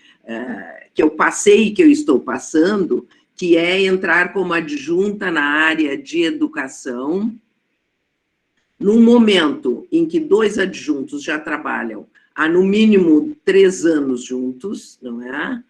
que eu passei e que eu estou passando, que é entrar como adjunta na área de educação, num momento em que 2 adjuntos já trabalham há, no mínimo, 3 anos juntos, não é?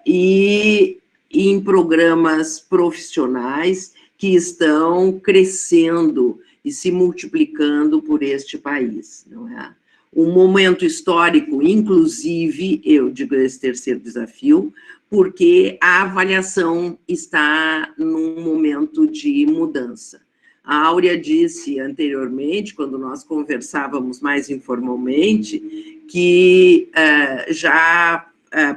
E em programas profissionais que estão crescendo e se multiplicando por este país, não é? Um momento histórico, inclusive, eu digo esse terceiro desafio, porque a avaliação está num momento de mudança. A Áurea disse anteriormente, quando nós conversávamos mais informalmente, que já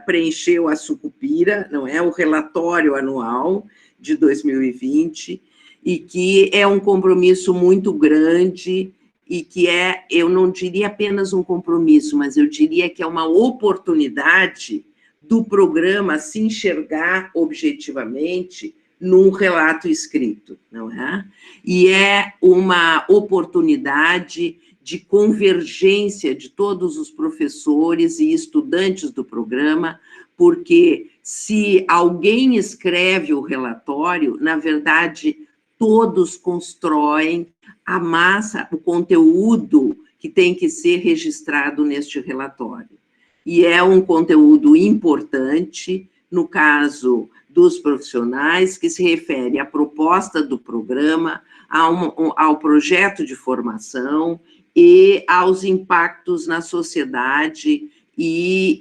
preencheu a Sucupira, não é, o relatório anual de 2020, e que é um compromisso muito grande, e que é, eu não diria apenas um compromisso, mas eu diria que é uma oportunidade do programa se enxergar objetivamente num relato escrito, não é? E é uma oportunidade de convergência de todos os professores e estudantes do programa, porque se alguém escreve o relatório, na verdade, todos constroem a massa, o conteúdo que tem que ser registrado neste relatório. E é um conteúdo importante, no caso dos profissionais, que se refere à proposta do programa, ao projeto de formação e aos impactos na sociedade e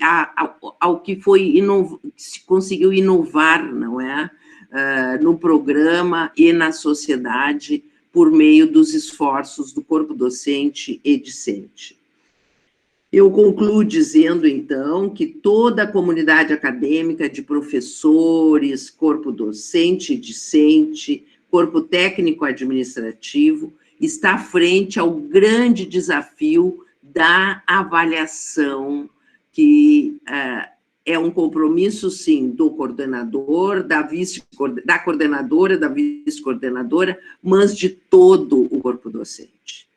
ao que se conseguiu inovar, não é? No programa e na sociedade por meio dos esforços do corpo docente e discente. Eu concluo dizendo, então, que toda a comunidade acadêmica de professores, corpo docente e discente, corpo técnico-administrativo, está frente ao grande desafio da avaliação, que é um compromisso, sim, do coordenador, da coordenadora, da vice-coordenadora, mas de todo o corpo docente.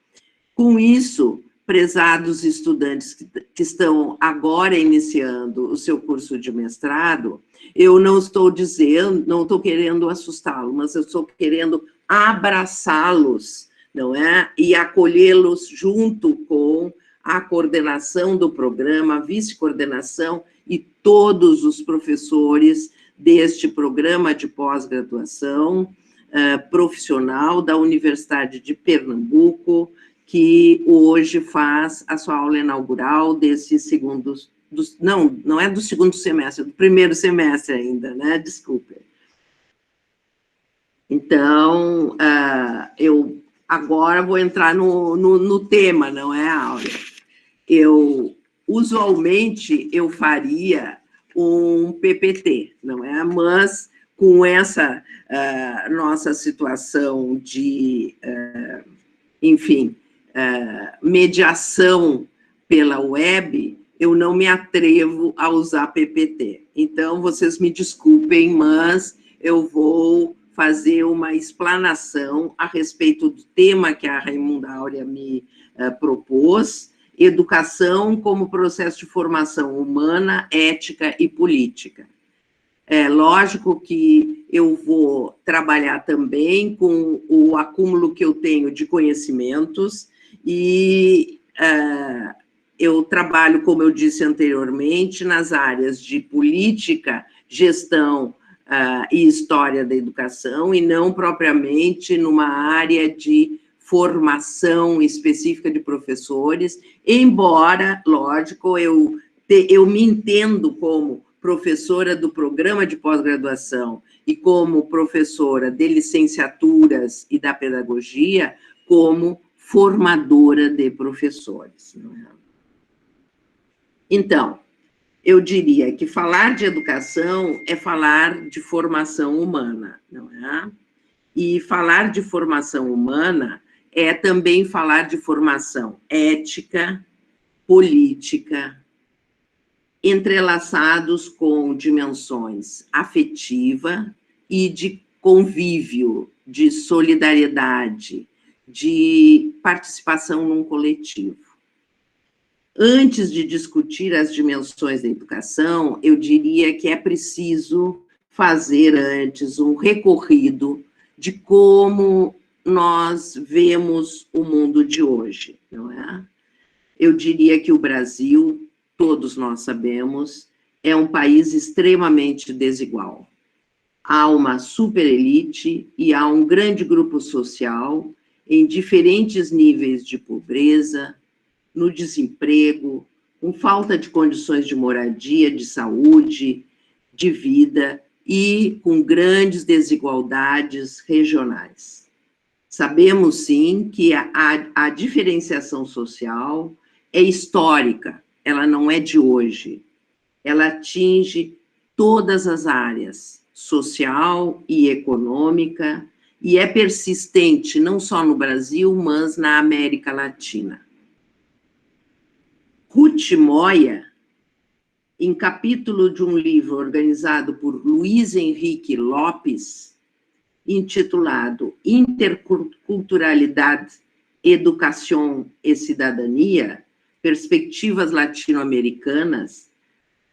Com isso, prezados estudantes que estão agora iniciando o seu curso de mestrado, eu não estou dizendo, não estou querendo assustá-los, mas eu estou querendo abraçá-los, não é? E acolhê-los junto com a coordenação do programa, a vice-coordenação e todos os professores deste programa de pós-graduação profissional da Universidade de Pernambuco, que hoje faz a sua aula inaugural desse segundo... Não é do segundo semestre, é do primeiro semestre ainda, né? Desculpe. Então, eu agora vou entrar no tema, não é, Áurea? Usualmente, eu faria um PPT, não é? Mas, com essa nossa situação de, enfim, mediação pela web, eu não me atrevo a usar PPT. Então, vocês me desculpem, mas eu vou fazer uma explanação a respeito do tema que a Raimunda Áurea me propôs, educação como processo de formação humana, ética e política. É lógico que eu vou trabalhar também com o acúmulo que eu tenho de conhecimentos e eu trabalho, como eu disse anteriormente, nas áreas de política, gestão e história da educação, e não propriamente numa área de formação específica de professores, embora, lógico, eu me entendo como professora do programa de pós-graduação e como professora de licenciaturas e da pedagogia, como formadora de professores. Não é? Então, eu diria que falar de educação é falar de formação humana, não é? E falar de formação humana é também falar de formação ética, política, entrelaçados com dimensões afetiva e de convívio, de solidariedade, de participação num coletivo. Antes de discutir as dimensões da educação, eu diria que é preciso fazer antes um recorrido de como nós vemos o mundo de hoje, não é? Eu diria que o Brasil, todos nós sabemos, é um país extremamente desigual. há uma superelite e há um grande grupo social em diferentes níveis de pobreza, no desemprego, com falta de condições de moradia, de saúde, de vida e com grandes desigualdades regionais. Sabemos, sim, que a diferenciação social é histórica, ela não é de hoje. Ela atinge todas as áreas, social e econômica, e é persistente não só no Brasil, mas na América Latina. Ruth Moya, em capítulo de um livro organizado por Luiz Henrique Lopes, intitulado Interculturalidade, Educação e Cidadania, Perspectivas Latino-Americanas,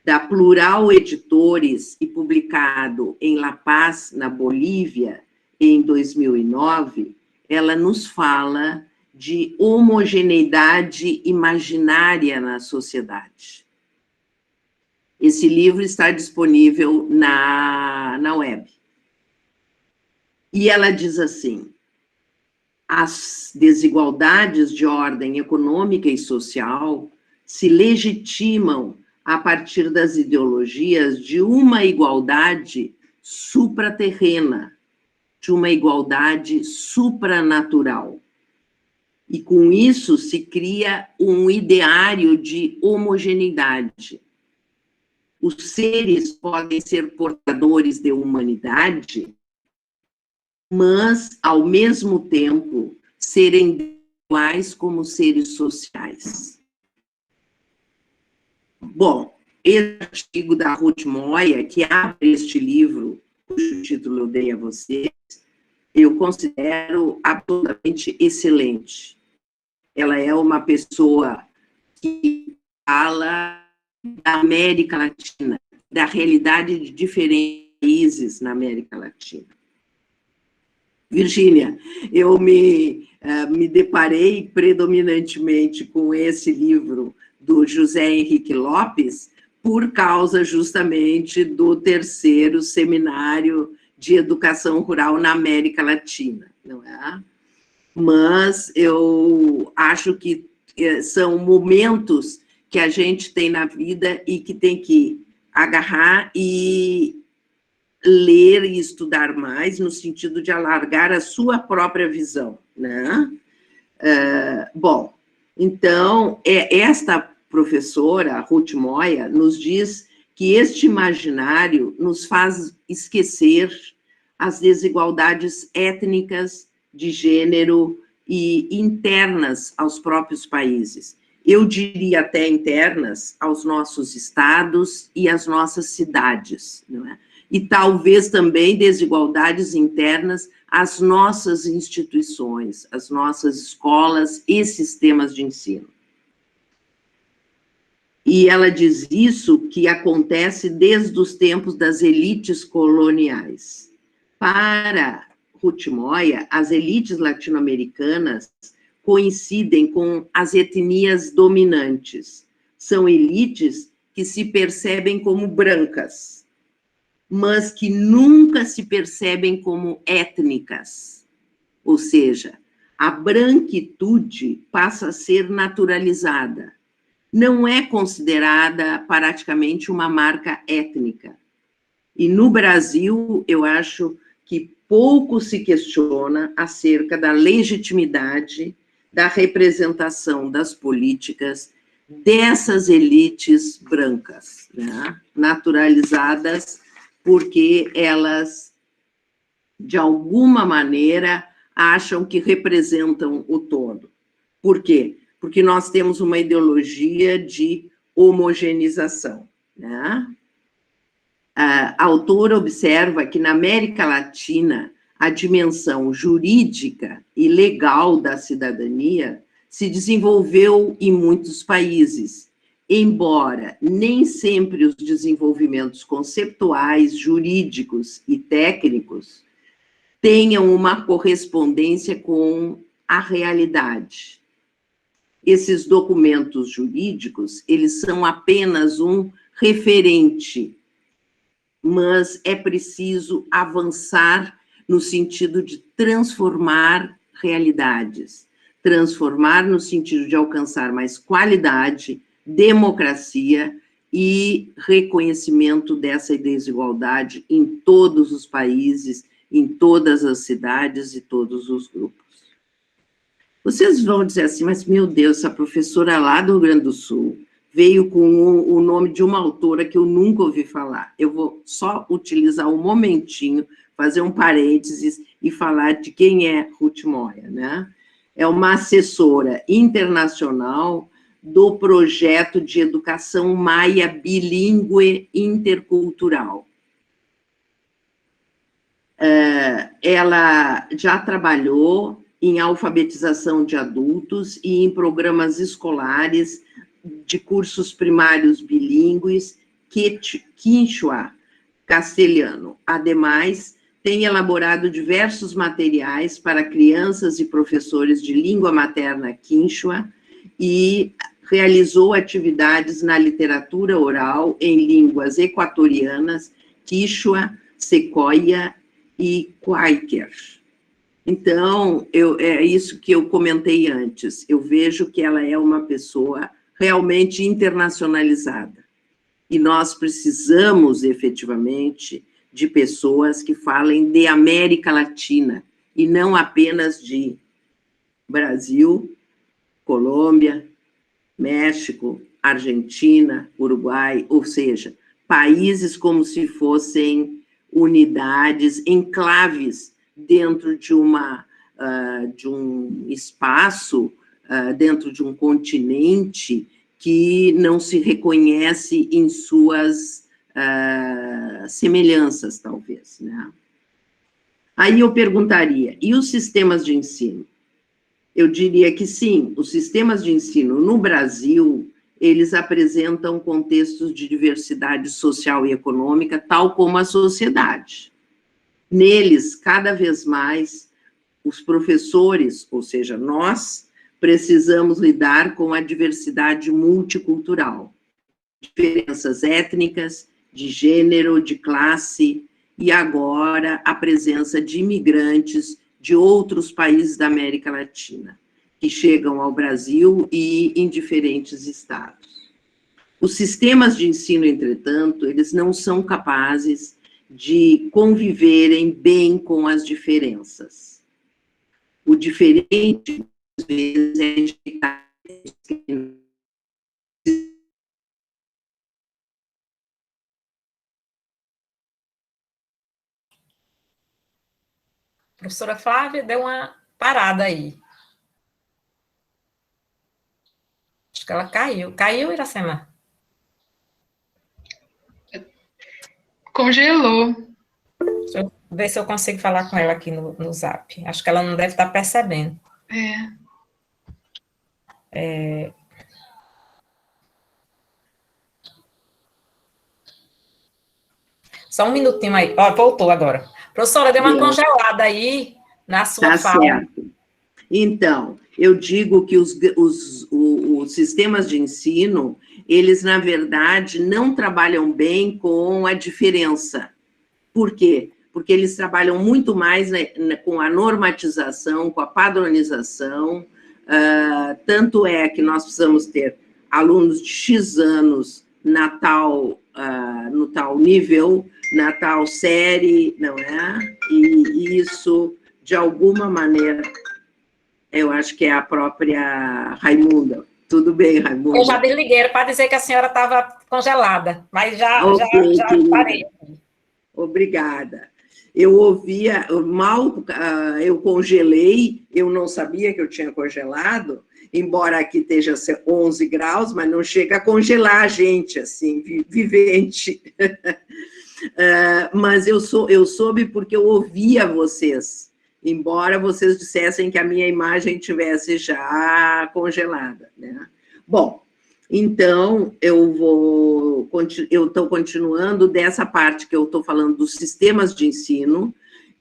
da Plural Editores e publicado em La Paz, na Bolívia, em 2009, ela nos fala de homogeneidade imaginária na sociedade. Esse livro está disponível na web. E ela diz assim: as desigualdades de ordem econômica e social se legitimam a partir das ideologias de uma igualdade supraterrena, de uma igualdade supranatural. E com isso se cria um ideário de homogeneidade. Os seres podem ser portadores de humanidade, mas, ao mesmo tempo, serem iguais como seres sociais. Bom, esse artigo da Ruth Moya, que abre este livro, cujo título eu dei a vocês, eu considero absolutamente excelente. Ela é uma pessoa que fala da América Latina, da realidade de diferentes países na América Latina. Virgínia, eu me deparei predominantemente com esse livro do José Henrique Lopes por causa justamente do 3º Seminário de Educação Rural na América Latina, não é? Mas eu acho que são momentos que a gente tem na vida e que tem que agarrar e ler e estudar mais, no sentido de alargar a sua própria visão, né? Bom, então, esta professora, Ruth Moya, nos diz que este imaginário nos faz esquecer as desigualdades étnicas, de gênero e internas aos próprios países. Eu diria até internas aos nossos estados e às nossas cidades, não é? E talvez também desigualdades internas às nossas instituições, às nossas escolas e sistemas de ensino. E ela diz isso que acontece desde os tempos das elites coloniais. Para Ruth Moya, as elites latino-americanas coincidem com as etnias dominantes. São elites que se percebem como brancas, mas que nunca se percebem como étnicas. Ou seja, a branquitude passa a ser naturalizada. Não é considerada praticamente uma marca étnica. E no Brasil, eu acho que pouco se questiona acerca da legitimidade da representação das políticas dessas elites brancas, né? Naturalizadas, porque elas, de alguma maneira, acham que representam o todo. Por quê? Porque nós temos uma ideologia de homogeneização, né? A autora observa que na América Latina a dimensão jurídica e legal da cidadania se desenvolveu em muitos países, embora nem sempre os desenvolvimentos conceptuais, jurídicos e técnicos tenham uma correspondência com a realidade. Esses documentos jurídicos, eles são apenas um referente, mas é preciso avançar no sentido de transformar realidades, transformar no sentido de alcançar mais qualidade, democracia e reconhecimento dessa desigualdade em todos os países, em todas as cidades e todos os grupos. Vocês vão dizer assim, mas, meu Deus, essa professora lá do Rio Grande do Sul veio com o nome de uma autora que eu nunca ouvi falar. Eu vou só utilizar um momentinho, fazer um parênteses e falar de quem é Ruth Moya, né? É uma assessora internacional do projeto de educação maia bilíngue intercultural. Ela já trabalhou em alfabetização de adultos e em programas escolares de cursos primários bilíngues, Quechua, castelhano. Ademais, tem elaborado diversos materiais para crianças e professores de língua materna Quechua e realizou atividades na literatura oral em línguas equatorianas, Quechua, Secoia e Quaker. Então, é isso que eu comentei antes. Eu vejo que ela é uma pessoa realmente internacionalizada. E nós precisamos, efetivamente, de pessoas que falem de América Latina, e não apenas de Brasil, Colômbia, México, Argentina, Uruguai, ou seja, países como se fossem unidades, enclaves dentro de um espaço, dentro de um continente que não se reconhece em suas semelhanças, talvez, né? Aí eu perguntaria, e os sistemas de ensino? Eu diria que sim, os sistemas de ensino no Brasil, eles apresentam contextos de diversidade social e econômica, tal como a sociedade. Neles, cada vez mais, os professores, ou seja, nós, precisamos lidar com a diversidade multicultural, diferenças étnicas, de gênero, de classe, e agora a presença de imigrantes de outros países da América Latina, que chegam ao Brasil e em diferentes estados. Os sistemas de ensino, entretanto, eles não são capazes de conviverem bem com as diferenças. O diferente, às vezes, é discriminado. Professora Flávia, deu uma parada aí. Acho que ela caiu. Caiu, Iracema? Congelou. Deixa eu ver se eu consigo falar com ela aqui no Zap. Acho que ela não deve estar percebendo. Só um minutinho aí. Ó, voltou agora. Professora, deu uma congelada aí na sua fala. Certo. Então, eu digo que os sistemas de ensino, eles, na verdade, não trabalham bem com a diferença. Por quê? Porque eles trabalham muito mais com a normatização, com a padronização, tanto é que nós precisamos ter alunos de X anos no tal nível, na tal série, não é? E isso, de alguma maneira, eu acho que é a própria Raimunda. Tudo bem, Raimunda? Eu já desliguei para dizer que a senhora estava congelada, mas já parei. Obrigada. Eu ouvia, eu congelei, eu não sabia que eu tinha congelado, embora aqui esteja 11 graus, mas não chega a congelar a gente, assim, vivente. Mas eu soube porque eu ouvia vocês, embora vocês dissessem que a minha imagem tivesse já congelada, né? Bom, então, eu estou continuando dessa parte que eu estou falando dos sistemas de ensino,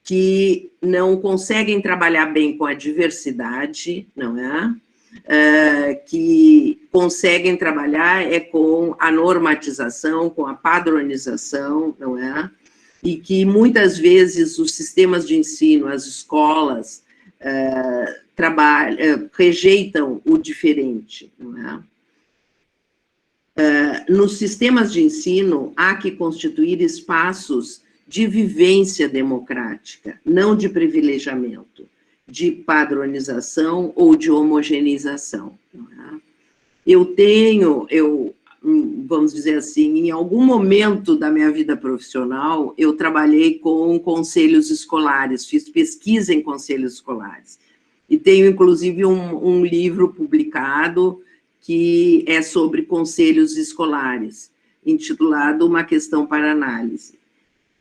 que não conseguem trabalhar bem com a diversidade, não é? que conseguem trabalhar com a normatização, com a padronização, não é? E que muitas vezes os sistemas de ensino, as escolas, rejeitam o diferente, não é? Nos sistemas de ensino, há que constituir espaços de vivência democrática, não de privilegiamento, de padronização ou de homogeneização. Vamos dizer assim, em algum momento da minha vida profissional, eu trabalhei com conselhos escolares, fiz pesquisa em conselhos escolares. E tenho, inclusive, um livro publicado que é sobre conselhos escolares, intitulado Uma Questão para Análise.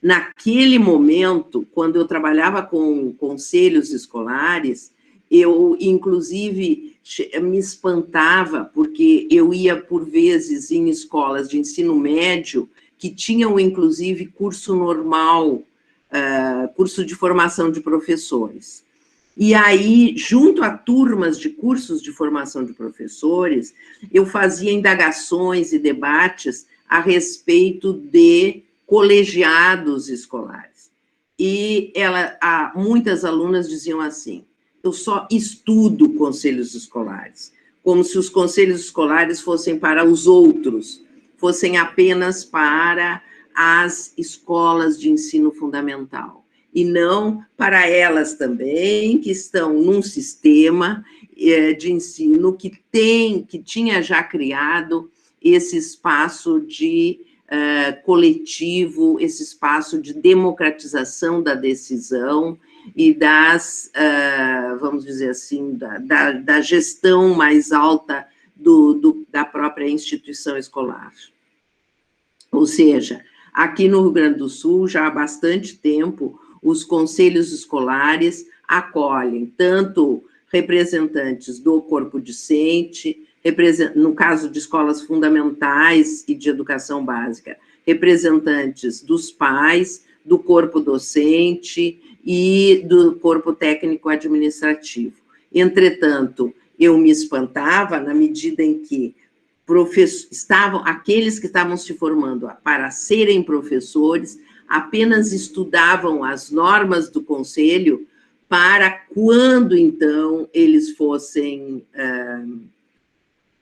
Naquele momento, quando eu trabalhava com conselhos escolares, eu, inclusive, me espantava, porque eu ia, por vezes, em escolas de ensino médio, que tinham, inclusive, curso normal, curso de formação de professores. E aí, junto a turmas de cursos de formação de professores, eu fazia indagações e debates a respeito de colegiados escolares. E muitas alunas diziam assim: eu só estudo conselhos escolares, como se os conselhos escolares fossem para os outros, fossem apenas para as escolas de ensino fundamental, e não para elas também, que estão num sistema de ensino que tinha já criado esse espaço de coletivo, esse espaço de democratização da decisão e vamos dizer assim, da gestão mais alta da própria instituição escolar. Ou seja, aqui no Rio Grande do Sul, já há bastante tempo, os conselhos escolares acolhem tanto representantes do corpo docente, no caso de escolas fundamentais e de educação básica, representantes dos pais, do corpo docente e do corpo técnico-administrativo. Entretanto, eu me espantava na medida em que aqueles que estavam se formando para serem professores apenas estudavam as normas do conselho para quando, então, eles fossem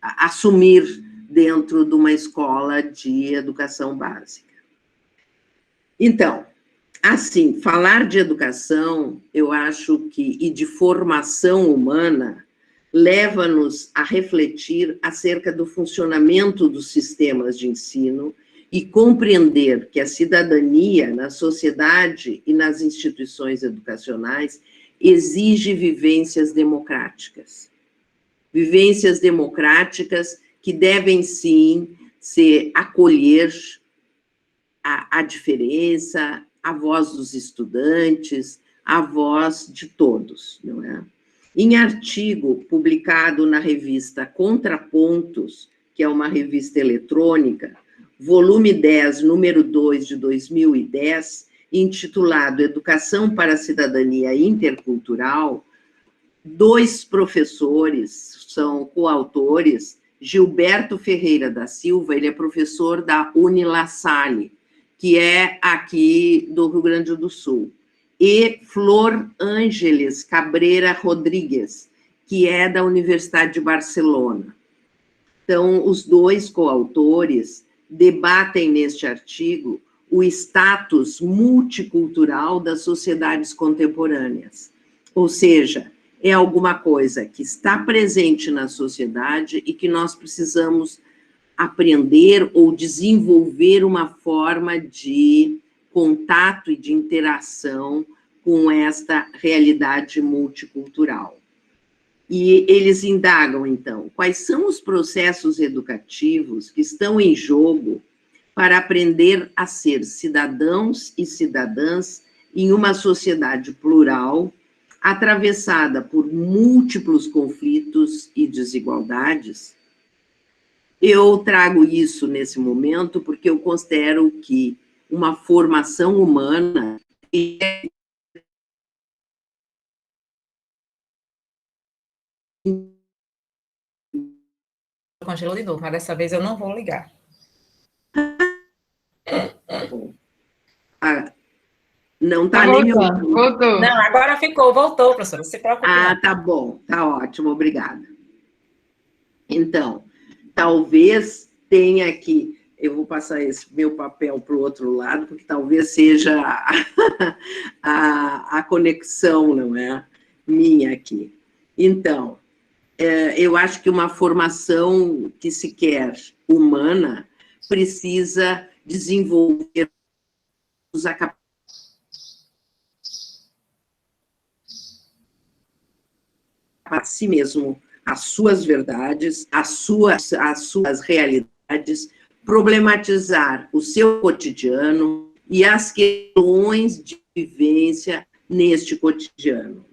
assumir dentro de uma escola de educação básica. Então, assim, falar de educação, eu acho e de formação humana, leva-nos a refletir acerca do funcionamento dos sistemas de ensino e compreender que a cidadania na sociedade e nas instituições educacionais exige vivências democráticas. Vivências democráticas que devem, sim, acolher a diferença, a voz dos estudantes, a voz de todos, não é? Em artigo publicado na revista Contrapontos, que é uma revista eletrônica, volume 10, número 2 de 2010, intitulado Educação para a Cidadania Intercultural, 2 professores são coautores. Gilberto Ferreira da Silva, ele é professor da Unilassalle, que é aqui do Rio Grande do Sul, e Flor Ángeles Cabreira Rodrigues, que é da Universidade de Barcelona. Então, os 2 coautores debatem neste artigo o status multicultural das sociedades contemporâneas, ou seja, é alguma coisa que está presente na sociedade e que nós precisamos aprender ou desenvolver uma forma de contato e de interação com esta realidade multicultural. E eles indagam, então, quais são os processos educativos que estão em jogo para aprender a ser cidadãos e cidadãs em uma sociedade plural, atravessada por múltiplos conflitos e desigualdades. Eu trago isso nesse momento porque eu considero que uma formação humana é congelou de novo, mas dessa vez eu não vou ligar. Não está nem me voltando, ouvindo. voltou. Não, agora ficou, voltou, professora, você preocupe não. Tá bom, tá ótimo, obrigada. Então, talvez tenha aqui, eu vou passar esse meu papel para o outro lado, porque talvez seja a conexão, não é? Minha aqui. Então, eu acho que uma formação que se quer humana precisa desenvolver a si mesmo, as suas verdades, as suas realidades, problematizar o seu cotidiano e as questões de vivência neste cotidiano.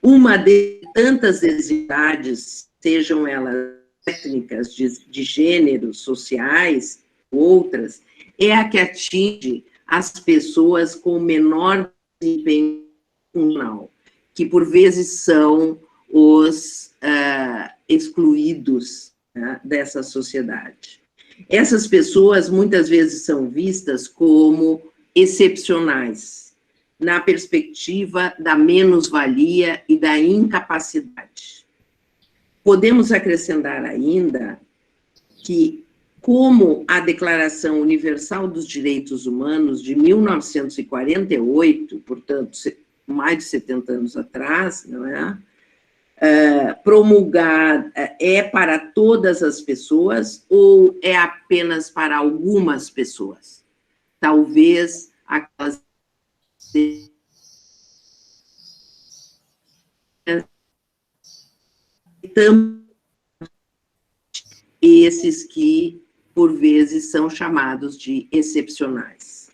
Uma de tantas desigualdades, sejam elas técnicas de gêneros, sociais, outras, é a que atinge as pessoas com menor desempenho funcional, que por vezes são os excluídos, né, dessa sociedade. Essas pessoas muitas vezes são vistas como excepcionais, na perspectiva da menos-valia e da incapacidade. Podemos acrescentar ainda que, como a Declaração Universal dos Direitos Humanos de 1948, portanto, mais de 70 anos atrás, não é? Promulgada é para todas as pessoas ou é apenas para algumas pessoas? Talvez aquelas esses que, por vezes, são chamados de excepcionais.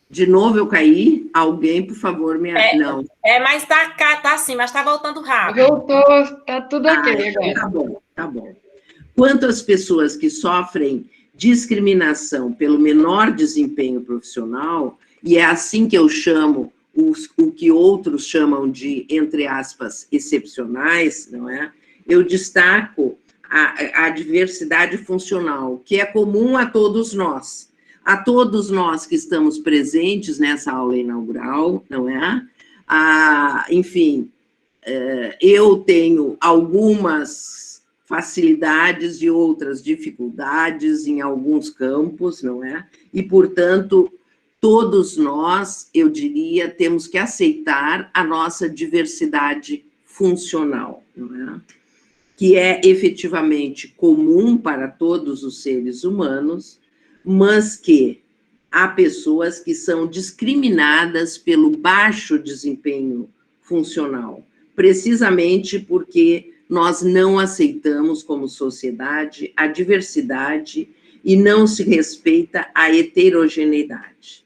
De novo eu caí? Alguém, por favor, me... Não. Mas tá assim, mas tá voltando rápido. Voltou, tá tudo ok agora. Tá bom, tá bom. Quanto às pessoas que sofrem discriminação pelo menor desempenho profissional, e é assim que eu chamo o que outros chamam de, entre aspas, excepcionais, não é? Eu destaco a diversidade funcional, que é comum a todos nós que estamos presentes nessa aula inaugural, não é? Enfim, eu tenho algumas facilidades e outras dificuldades em alguns campos, não é? E, portanto, todos nós, eu diria, temos que aceitar a nossa diversidade funcional, não é? Que é efetivamente comum para todos os seres humanos, mas que há pessoas que são discriminadas pelo baixo desempenho funcional, precisamente porque nós não aceitamos como sociedade a diversidade e não se respeita a heterogeneidade.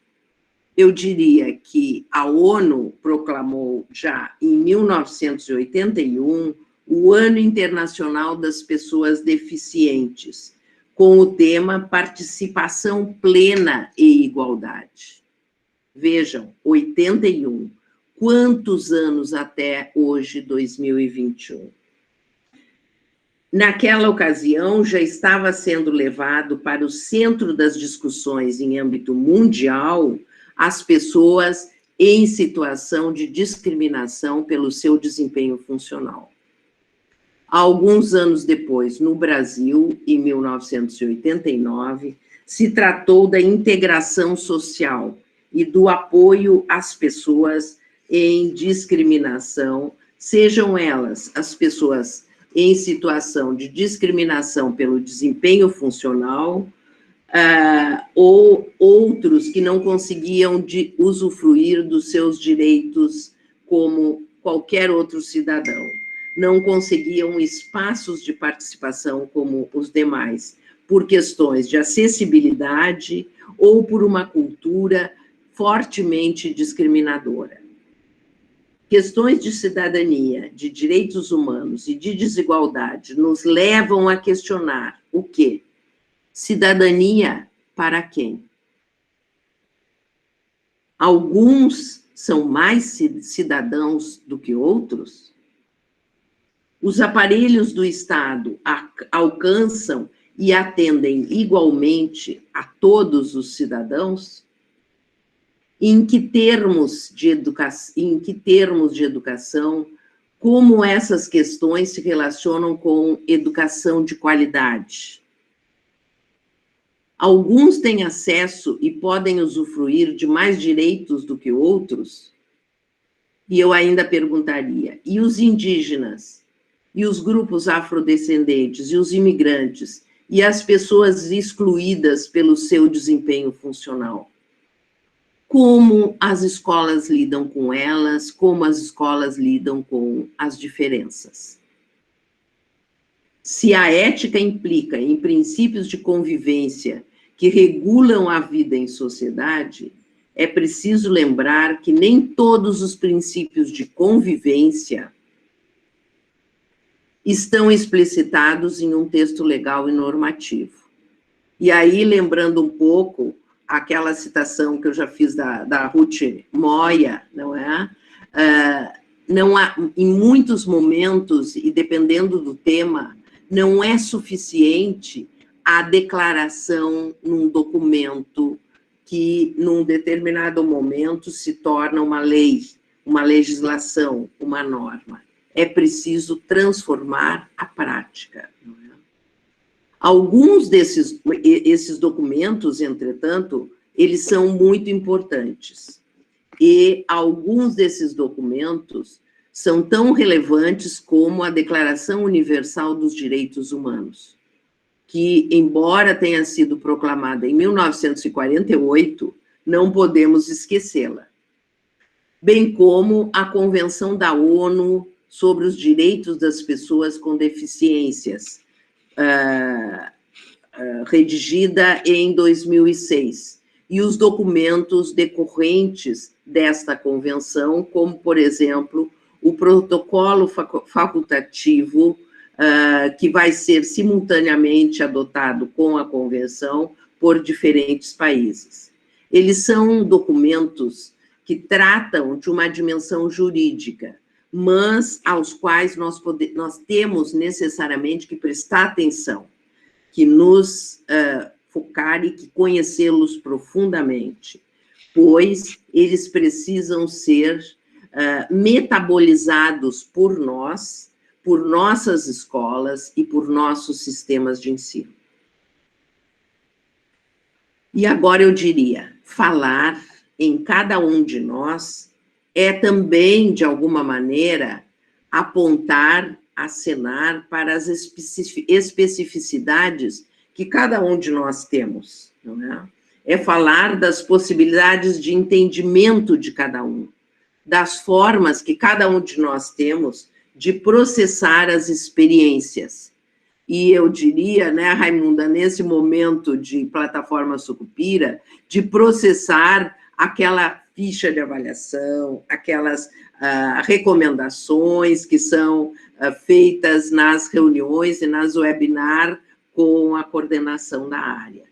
Eu diria que a ONU proclamou já em 1981 o Ano Internacional das Pessoas Deficientes, com o tema Participação Plena e Igualdade. Vejam, 81. Quantos anos até hoje, 2021? Naquela ocasião, já estava sendo levado para o centro das discussões em âmbito mundial as pessoas em situação de discriminação pelo seu desempenho funcional. Alguns anos depois, no Brasil, em 1989, se tratou da integração social e do apoio às pessoas em discriminação, sejam elas as pessoas em situação de discriminação pelo desempenho funcional, ou outros que não conseguiam usufruir dos seus direitos como qualquer outro cidadão, não conseguiam espaços de participação como os demais, por questões de acessibilidade ou por uma cultura fortemente discriminadora. Questões de cidadania, de direitos humanos e de desigualdade nos levam a questionar o quê? Cidadania para quem? Alguns são mais cidadãos do que outros? Os aparelhos do Estado alcançam e atendem igualmente a todos os cidadãos? Em que termos de educação, como essas questões se relacionam com educação de qualidade? Alguns têm acesso e podem usufruir de mais direitos do que outros? E eu ainda perguntaria, e os indígenas? E os grupos afrodescendentes? E os imigrantes? E as pessoas excluídas pelo seu desempenho funcional? Como as escolas lidam com elas? Como as escolas lidam com as diferenças? Se a ética implica em princípios de convivência que regulam a vida em sociedade, é preciso lembrar que nem todos os princípios de convivência estão explicitados em um texto legal e normativo. E aí, lembrando um pouco aquela citação que eu já fiz da Ruth Moya, não é? Não há, em muitos momentos, e dependendo do tema, não é suficiente a declaração num documento que, num determinado momento, se torna uma lei, uma legislação, uma norma. É preciso transformar a prática. Não é? Alguns esses documentos, entretanto, eles são muito importantes. E alguns desses documentos são tão relevantes como a Declaração Universal dos Direitos Humanos, que, embora tenha sido proclamada em 1948, não podemos esquecê-la. Bem como a Convenção da ONU sobre os Direitos das Pessoas com Deficiências, redigida em 2006, e os documentos decorrentes desta convenção, como, por exemplo, o protocolo facultativo, que vai ser simultaneamente adotado com a convenção por diferentes países. Eles são documentos que tratam de uma dimensão jurídica, mas aos quais nós temos necessariamente que prestar atenção, que nos focar e que conhecê-los profundamente, pois eles precisam ser metabolizados por nós, por nossas escolas e por nossos sistemas de ensino. E agora eu diria, falar em cada um de nós é também, de alguma maneira, apontar, acenar para as especificidades que cada um de nós temos, não é? É falar das possibilidades de entendimento de cada um, das formas que cada um de nós temos de processar as experiências. E eu diria, né, Raimunda, nesse momento de plataforma Sucupira, de processar aquela ficha de avaliação, aquelas recomendações que são feitas nas reuniões e nas webinars com a coordenação da área.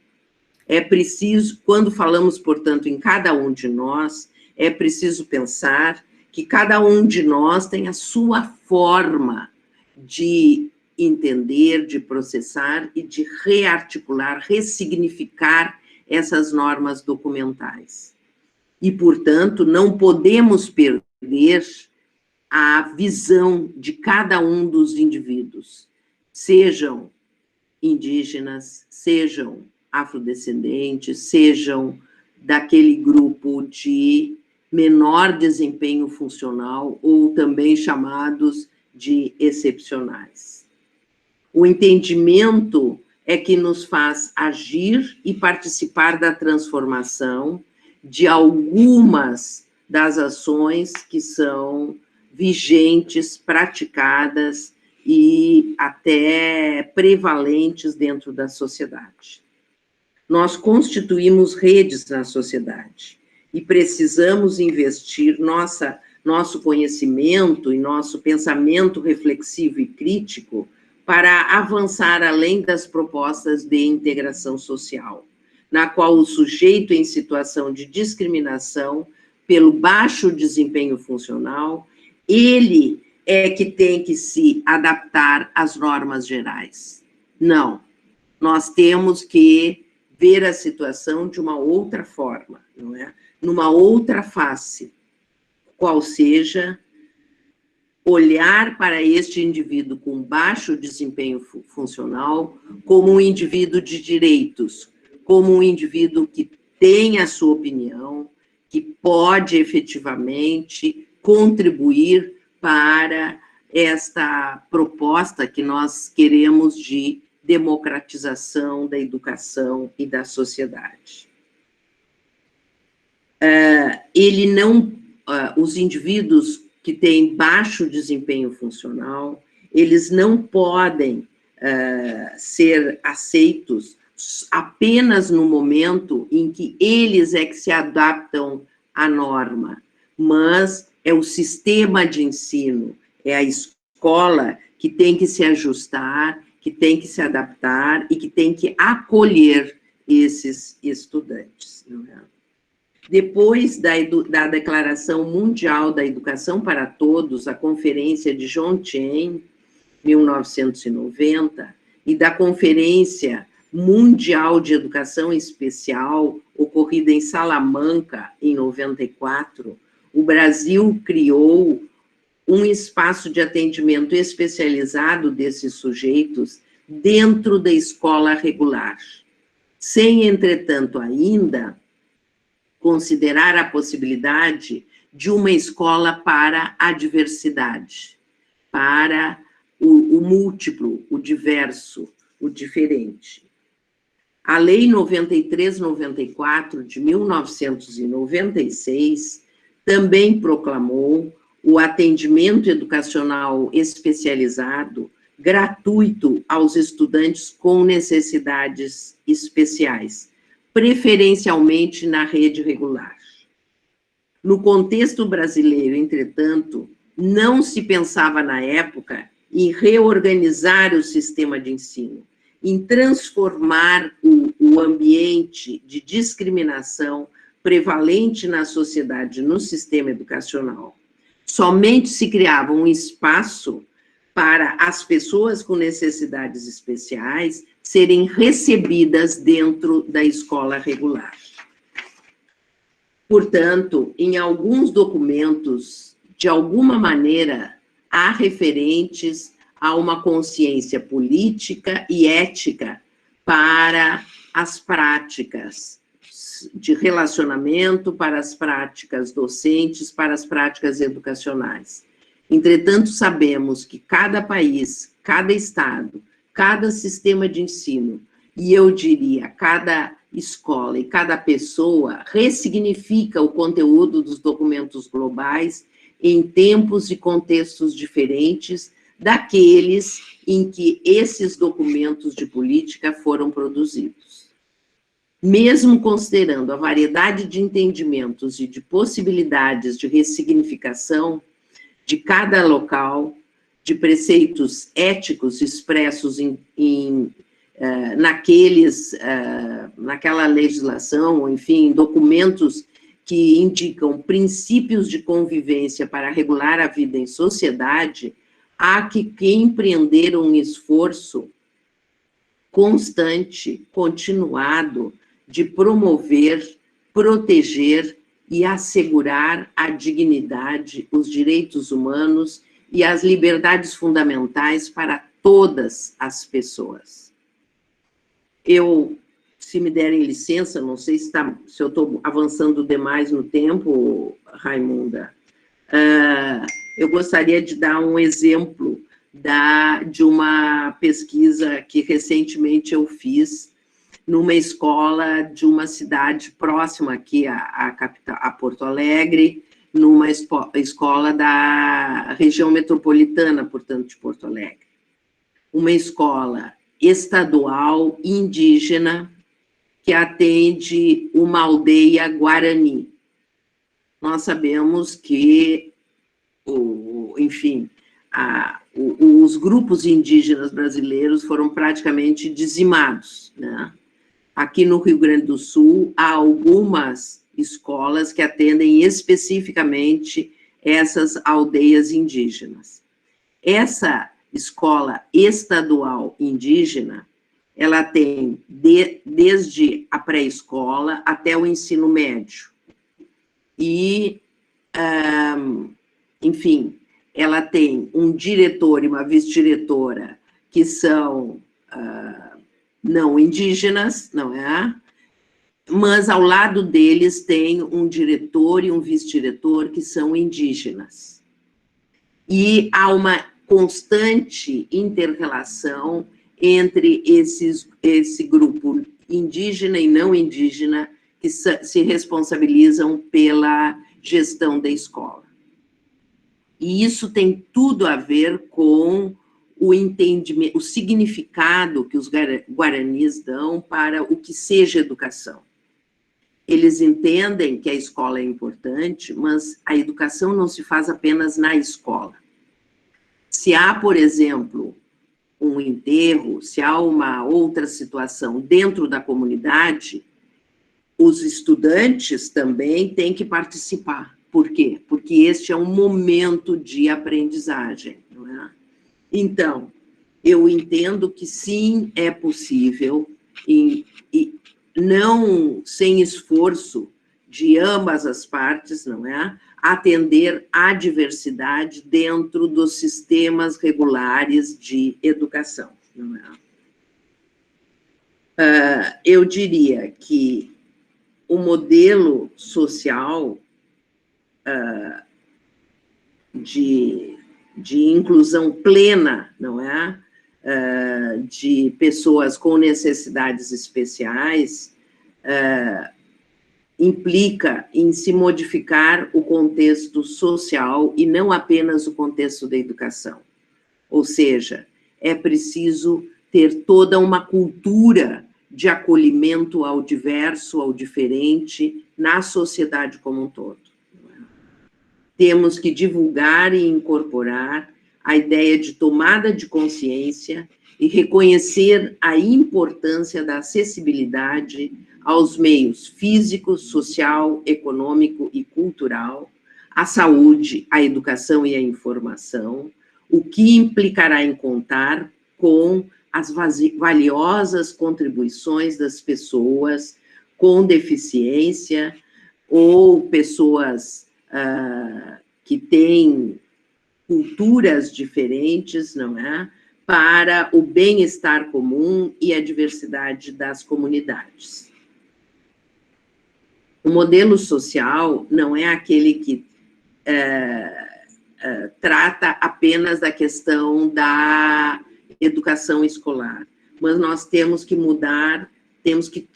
É preciso, quando falamos, portanto, em cada um de nós, é preciso pensar que cada um de nós tem a sua forma de entender, de processar e de rearticular, ressignificar essas normas documentais. E, portanto, não podemos perder a visão de cada um dos indivíduos, sejam indígenas, sejam afrodescendentes, sejam daquele grupo de menor desempenho funcional ou também chamados de excepcionais. O entendimento é que nos faz agir e participar da transformação de algumas das ações que são vigentes, praticadas e até prevalentes dentro da sociedade. Nós constituímos redes na sociedade e precisamos investir nosso conhecimento e nosso pensamento reflexivo e crítico para avançar além das propostas de integração social, na qual o sujeito em situação de discriminação pelo baixo desempenho funcional, ele é que tem que se adaptar às normas gerais. Não. Nós temos que ver a situação de uma outra forma, não é? Numa outra face, qual seja olhar para este indivíduo com baixo desempenho funcional como um indivíduo de direitos, como um indivíduo que tem a sua opinião, que pode efetivamente contribuir para esta proposta que nós queremos de democratização da educação e da sociedade. Ele não, os indivíduos que têm baixo desempenho funcional, eles não podem ser aceitos apenas no momento em que eles é que se adaptam à norma, mas é o sistema de ensino, é a escola que tem que se ajustar, que tem que se adaptar e que tem que acolher esses estudantes. Não é? Depois da Declaração Mundial da Educação para Todos, a Conferência de Jomtien, 1990, e da Conferência Mundial de Educação Especial, ocorrida em Salamanca, em 94, o Brasil criou um espaço de atendimento especializado desses sujeitos dentro da escola regular, sem, entretanto, ainda considerar a possibilidade de uma escola para a diversidade, para o múltiplo, o diverso, o diferente. A Lei 93/94, de 1996, também proclamou o atendimento educacional especializado gratuito aos estudantes com necessidades especiais, preferencialmente na rede regular. No contexto brasileiro, entretanto, não se pensava na época em reorganizar o sistema de ensino, em transformar o ambiente de discriminação prevalente na sociedade, no sistema educacional. Somente se criava um espaço para as pessoas com necessidades especiais serem recebidas dentro da escola regular. Portanto, em alguns documentos, de alguma maneira, há referentes a uma consciência política e ética para as práticas de relacionamento, para as práticas docentes, para as práticas educacionais. Entretanto, sabemos que cada país, cada estado, cada sistema de ensino, e eu diria, cada escola e cada pessoa ressignifica o conteúdo dos documentos globais em tempos e contextos diferentes daqueles em que esses documentos de política foram produzidos. Mesmo considerando a variedade de entendimentos e de possibilidades de ressignificação de cada local, de preceitos éticos expressos naquela legislação, ou enfim, documentos que indicam princípios de convivência para regular a vida em sociedade, há que empreender um esforço constante, continuado, de promover, proteger e assegurar a dignidade, os direitos humanos e as liberdades fundamentais para todas as pessoas. Eu, se me derem licença, não sei se eu estou avançando demais no tempo, Raimunda, eu gostaria de dar um exemplo de uma pesquisa que recentemente eu fiz numa escola de uma cidade próxima aqui à capital, a Porto Alegre, numa escola da região metropolitana, portanto, de Porto Alegre. Uma escola estadual indígena que atende uma aldeia guarani. Nós sabemos que, enfim, os grupos indígenas brasileiros foram praticamente dizimados, né? Aqui no Rio Grande do Sul, há algumas escolas que atendem especificamente essas aldeias indígenas. Essa escola estadual indígena, ela tem desde a pré-escola até o ensino médio. E, enfim, ela tem um diretor e uma vice-diretora que são não indígenas, não é? Mas, ao lado deles, tem um diretor e um vice-diretor que são indígenas. E há uma constante inter-relação entre esse grupo indígena e não indígena que se responsabilizam pela gestão da escola. E isso tem tudo a ver com o entendimento, o significado que os guaranis dão para o que seja educação. Eles entendem que a escola é importante, mas a educação não se faz apenas na escola. Se há, por exemplo, um enterro, se há uma outra situação dentro da comunidade, os estudantes também têm que participar. Por quê? Porque este é um momento de aprendizagem, não é? Então, eu entendo que sim, é possível, e não sem esforço de ambas as partes, não é? Atender à diversidade dentro dos sistemas regulares de educação, não é? Eu diria que o modelo social de inclusão plena, não é? De pessoas com necessidades especiais, implica em se modificar o contexto social e não apenas o contexto da educação. Ou seja, é preciso ter toda uma cultura de acolhimento ao diverso, ao diferente, na sociedade como um todo. Temos que divulgar e incorporar a ideia de tomada de consciência e reconhecer a importância da acessibilidade aos meios físico, social, econômico e cultural, à saúde, à educação e à informação, o que implicará em contar com as valiosas contribuições das pessoas com deficiência ou pessoas que têm culturas diferentes, não é? Para o bem-estar comum e a diversidade das comunidades. O modelo social não é aquele que trata apenas da questão da educação escolar, mas nós temos que mudar, temos que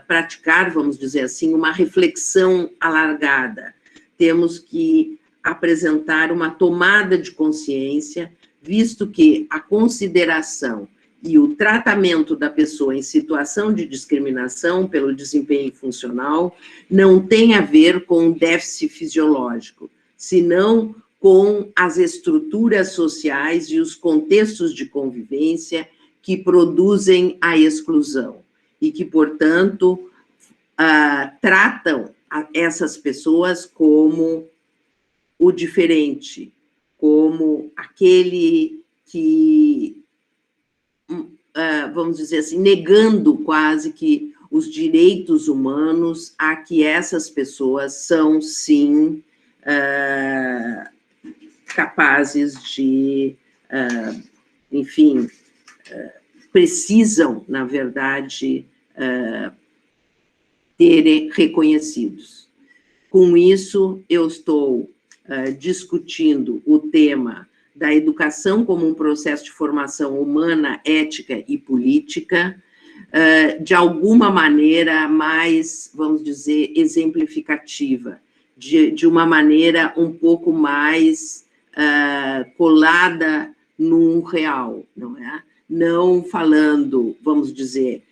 praticar, vamos dizer assim, uma reflexão alargada, temos que apresentar uma tomada de consciência, visto que a consideração e o tratamento da pessoa em situação de discriminação pelo desempenho funcional não tem a ver com déficit fisiológico, senão com as estruturas sociais e os contextos de convivência que produzem a exclusão e que, portanto, tratam essas pessoas como o diferente, como aquele que, vamos dizer assim, negando quase que os direitos humanos a que essas pessoas são, sim, capazes de, enfim, precisam, na verdade, terem reconhecidos. Com isso, eu estou discutindo o tema da educação como um processo de formação humana, ética e política, de alguma maneira mais, vamos dizer, exemplificativa, de uma maneira um pouco mais colada num real, não é? Não falando, vamos dizer,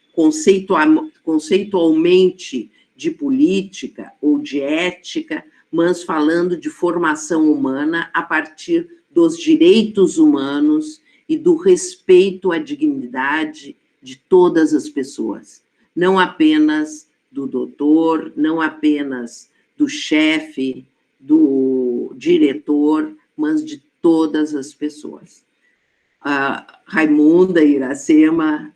conceitualmente de política ou de ética, mas falando de formação humana a partir dos direitos humanos e do respeito à dignidade de todas as pessoas, não apenas do doutor, não apenas do chefe, do diretor, mas de todas as pessoas. Raimunda, Iracema,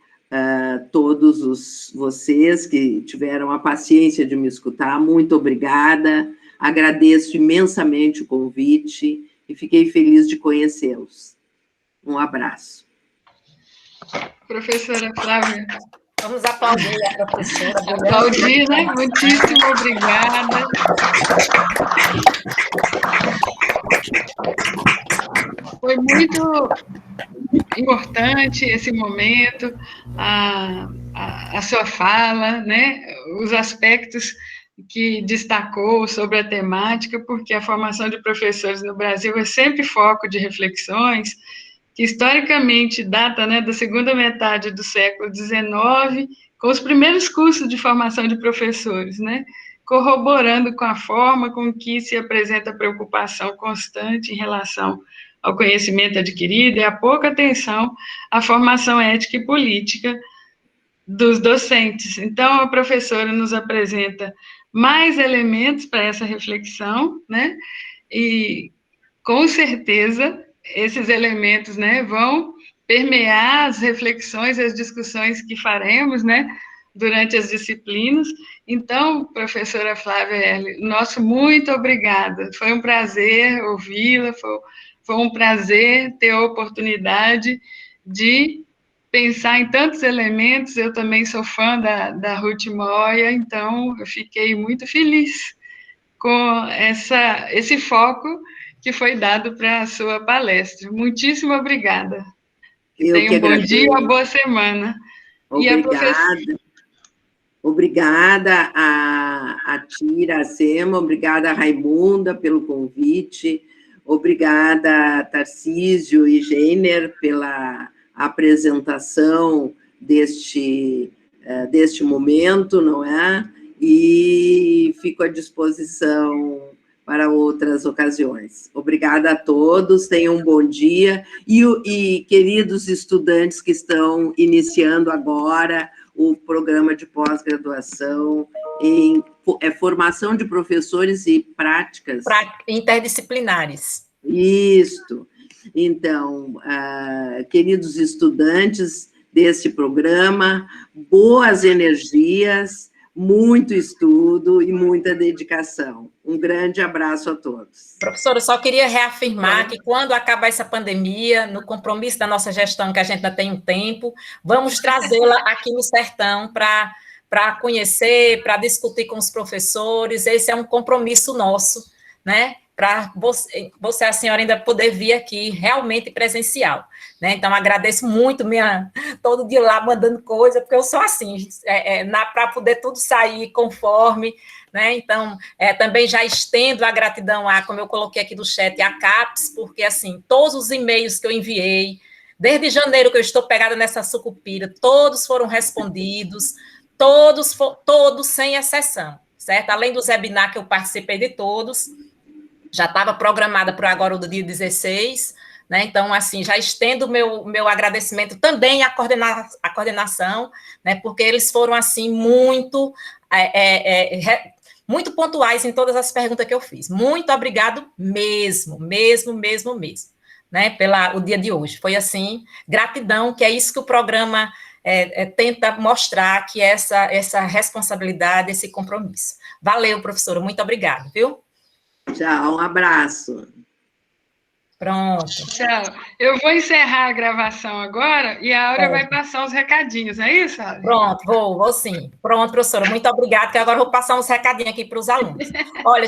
todos vocês que tiveram a paciência de me escutar, muito obrigada, agradeço imensamente o convite e fiquei feliz de conhecê-los. Um abraço. Professora Flávia. Vamos aplaudir a professora. Aplaudir, né? Muitíssimo obrigada. Foi muito importante esse momento, a sua fala, né? Os aspectos que destacou sobre a temática, porque a formação de professores no Brasil é sempre foco de reflexões, que historicamente data, né, da segunda metade do século XIX, com os primeiros cursos de formação de professores, né? Corroborando com a forma com que se apresenta a preocupação constante em relação ao conhecimento adquirido e a pouca atenção à formação ética e política dos docentes. Então, a professora nos apresenta mais elementos para essa reflexão, né? E, com certeza, esses elementos, né, vão permear as reflexões e as discussões que faremos, né, durante as disciplinas. Então, professora Flávia Erle, nosso muito obrigada. Foi um prazer ouvi-la, foi um prazer ter a oportunidade de pensar em tantos elementos. Eu também sou fã da Ruth Moya, então eu fiquei muito feliz com esse foco que foi dado para a sua palestra. Muitíssimo obrigada. Tenha um bom dia, uma boa semana. Obrigada. Obrigada a ti, Iracema, obrigada a Raimunda pelo convite, obrigada a Tarcísio e Geiner pela apresentação deste momento, não é? E fico à disposição para outras ocasiões. Obrigada a todos, tenham um bom dia. E queridos estudantes que estão iniciando agora o programa de pós-graduação em formação de professores e práticas... Interdisciplinares. Isto. Então, queridos estudantes desse programa, boas energias, muito estudo e muita dedicação. Um grande abraço a todos. Professora, eu só queria reafirmar que quando acabar essa pandemia, no compromisso da nossa gestão, que a gente ainda tem um tempo, vamos trazê-la aqui no Sertão para conhecer, para discutir com os professores. Esse é um compromisso nosso, né? Para você, a senhora, ainda poder vir aqui realmente presencial, né? Então, agradeço muito todo dia lá mandando coisa, porque eu sou assim, para poder tudo sair conforme, né? Então, também já estendo a gratidão como eu coloquei aqui no chat, a CAPES, porque, assim, todos os e-mails que eu enviei, desde janeiro que eu estou pegada nessa sucupira, todos foram respondidos, todos sem exceção, certo? Além dos webinars que eu participei de todos, já estava programada para agora o do dia 16, né? Então, assim, já estendo o meu agradecimento também à coordenação, né? Porque eles foram, assim, muito pontuais em todas as perguntas que eu fiz. Muito obrigado mesmo, né? Pelo dia de hoje. Foi, assim, gratidão, que é isso que o programa tenta mostrar, que é essa responsabilidade, esse compromisso. Valeu, professora, muito obrigada, viu? Tchau, um abraço. Pronto. Tchau. Eu vou encerrar a gravação agora e a Áurea vai passar os recadinhos, é isso, Áurea? Pronto, vou sim. Pronto, professora, muito obrigada, que agora eu vou passar uns recadinhos aqui para os alunos. Olha,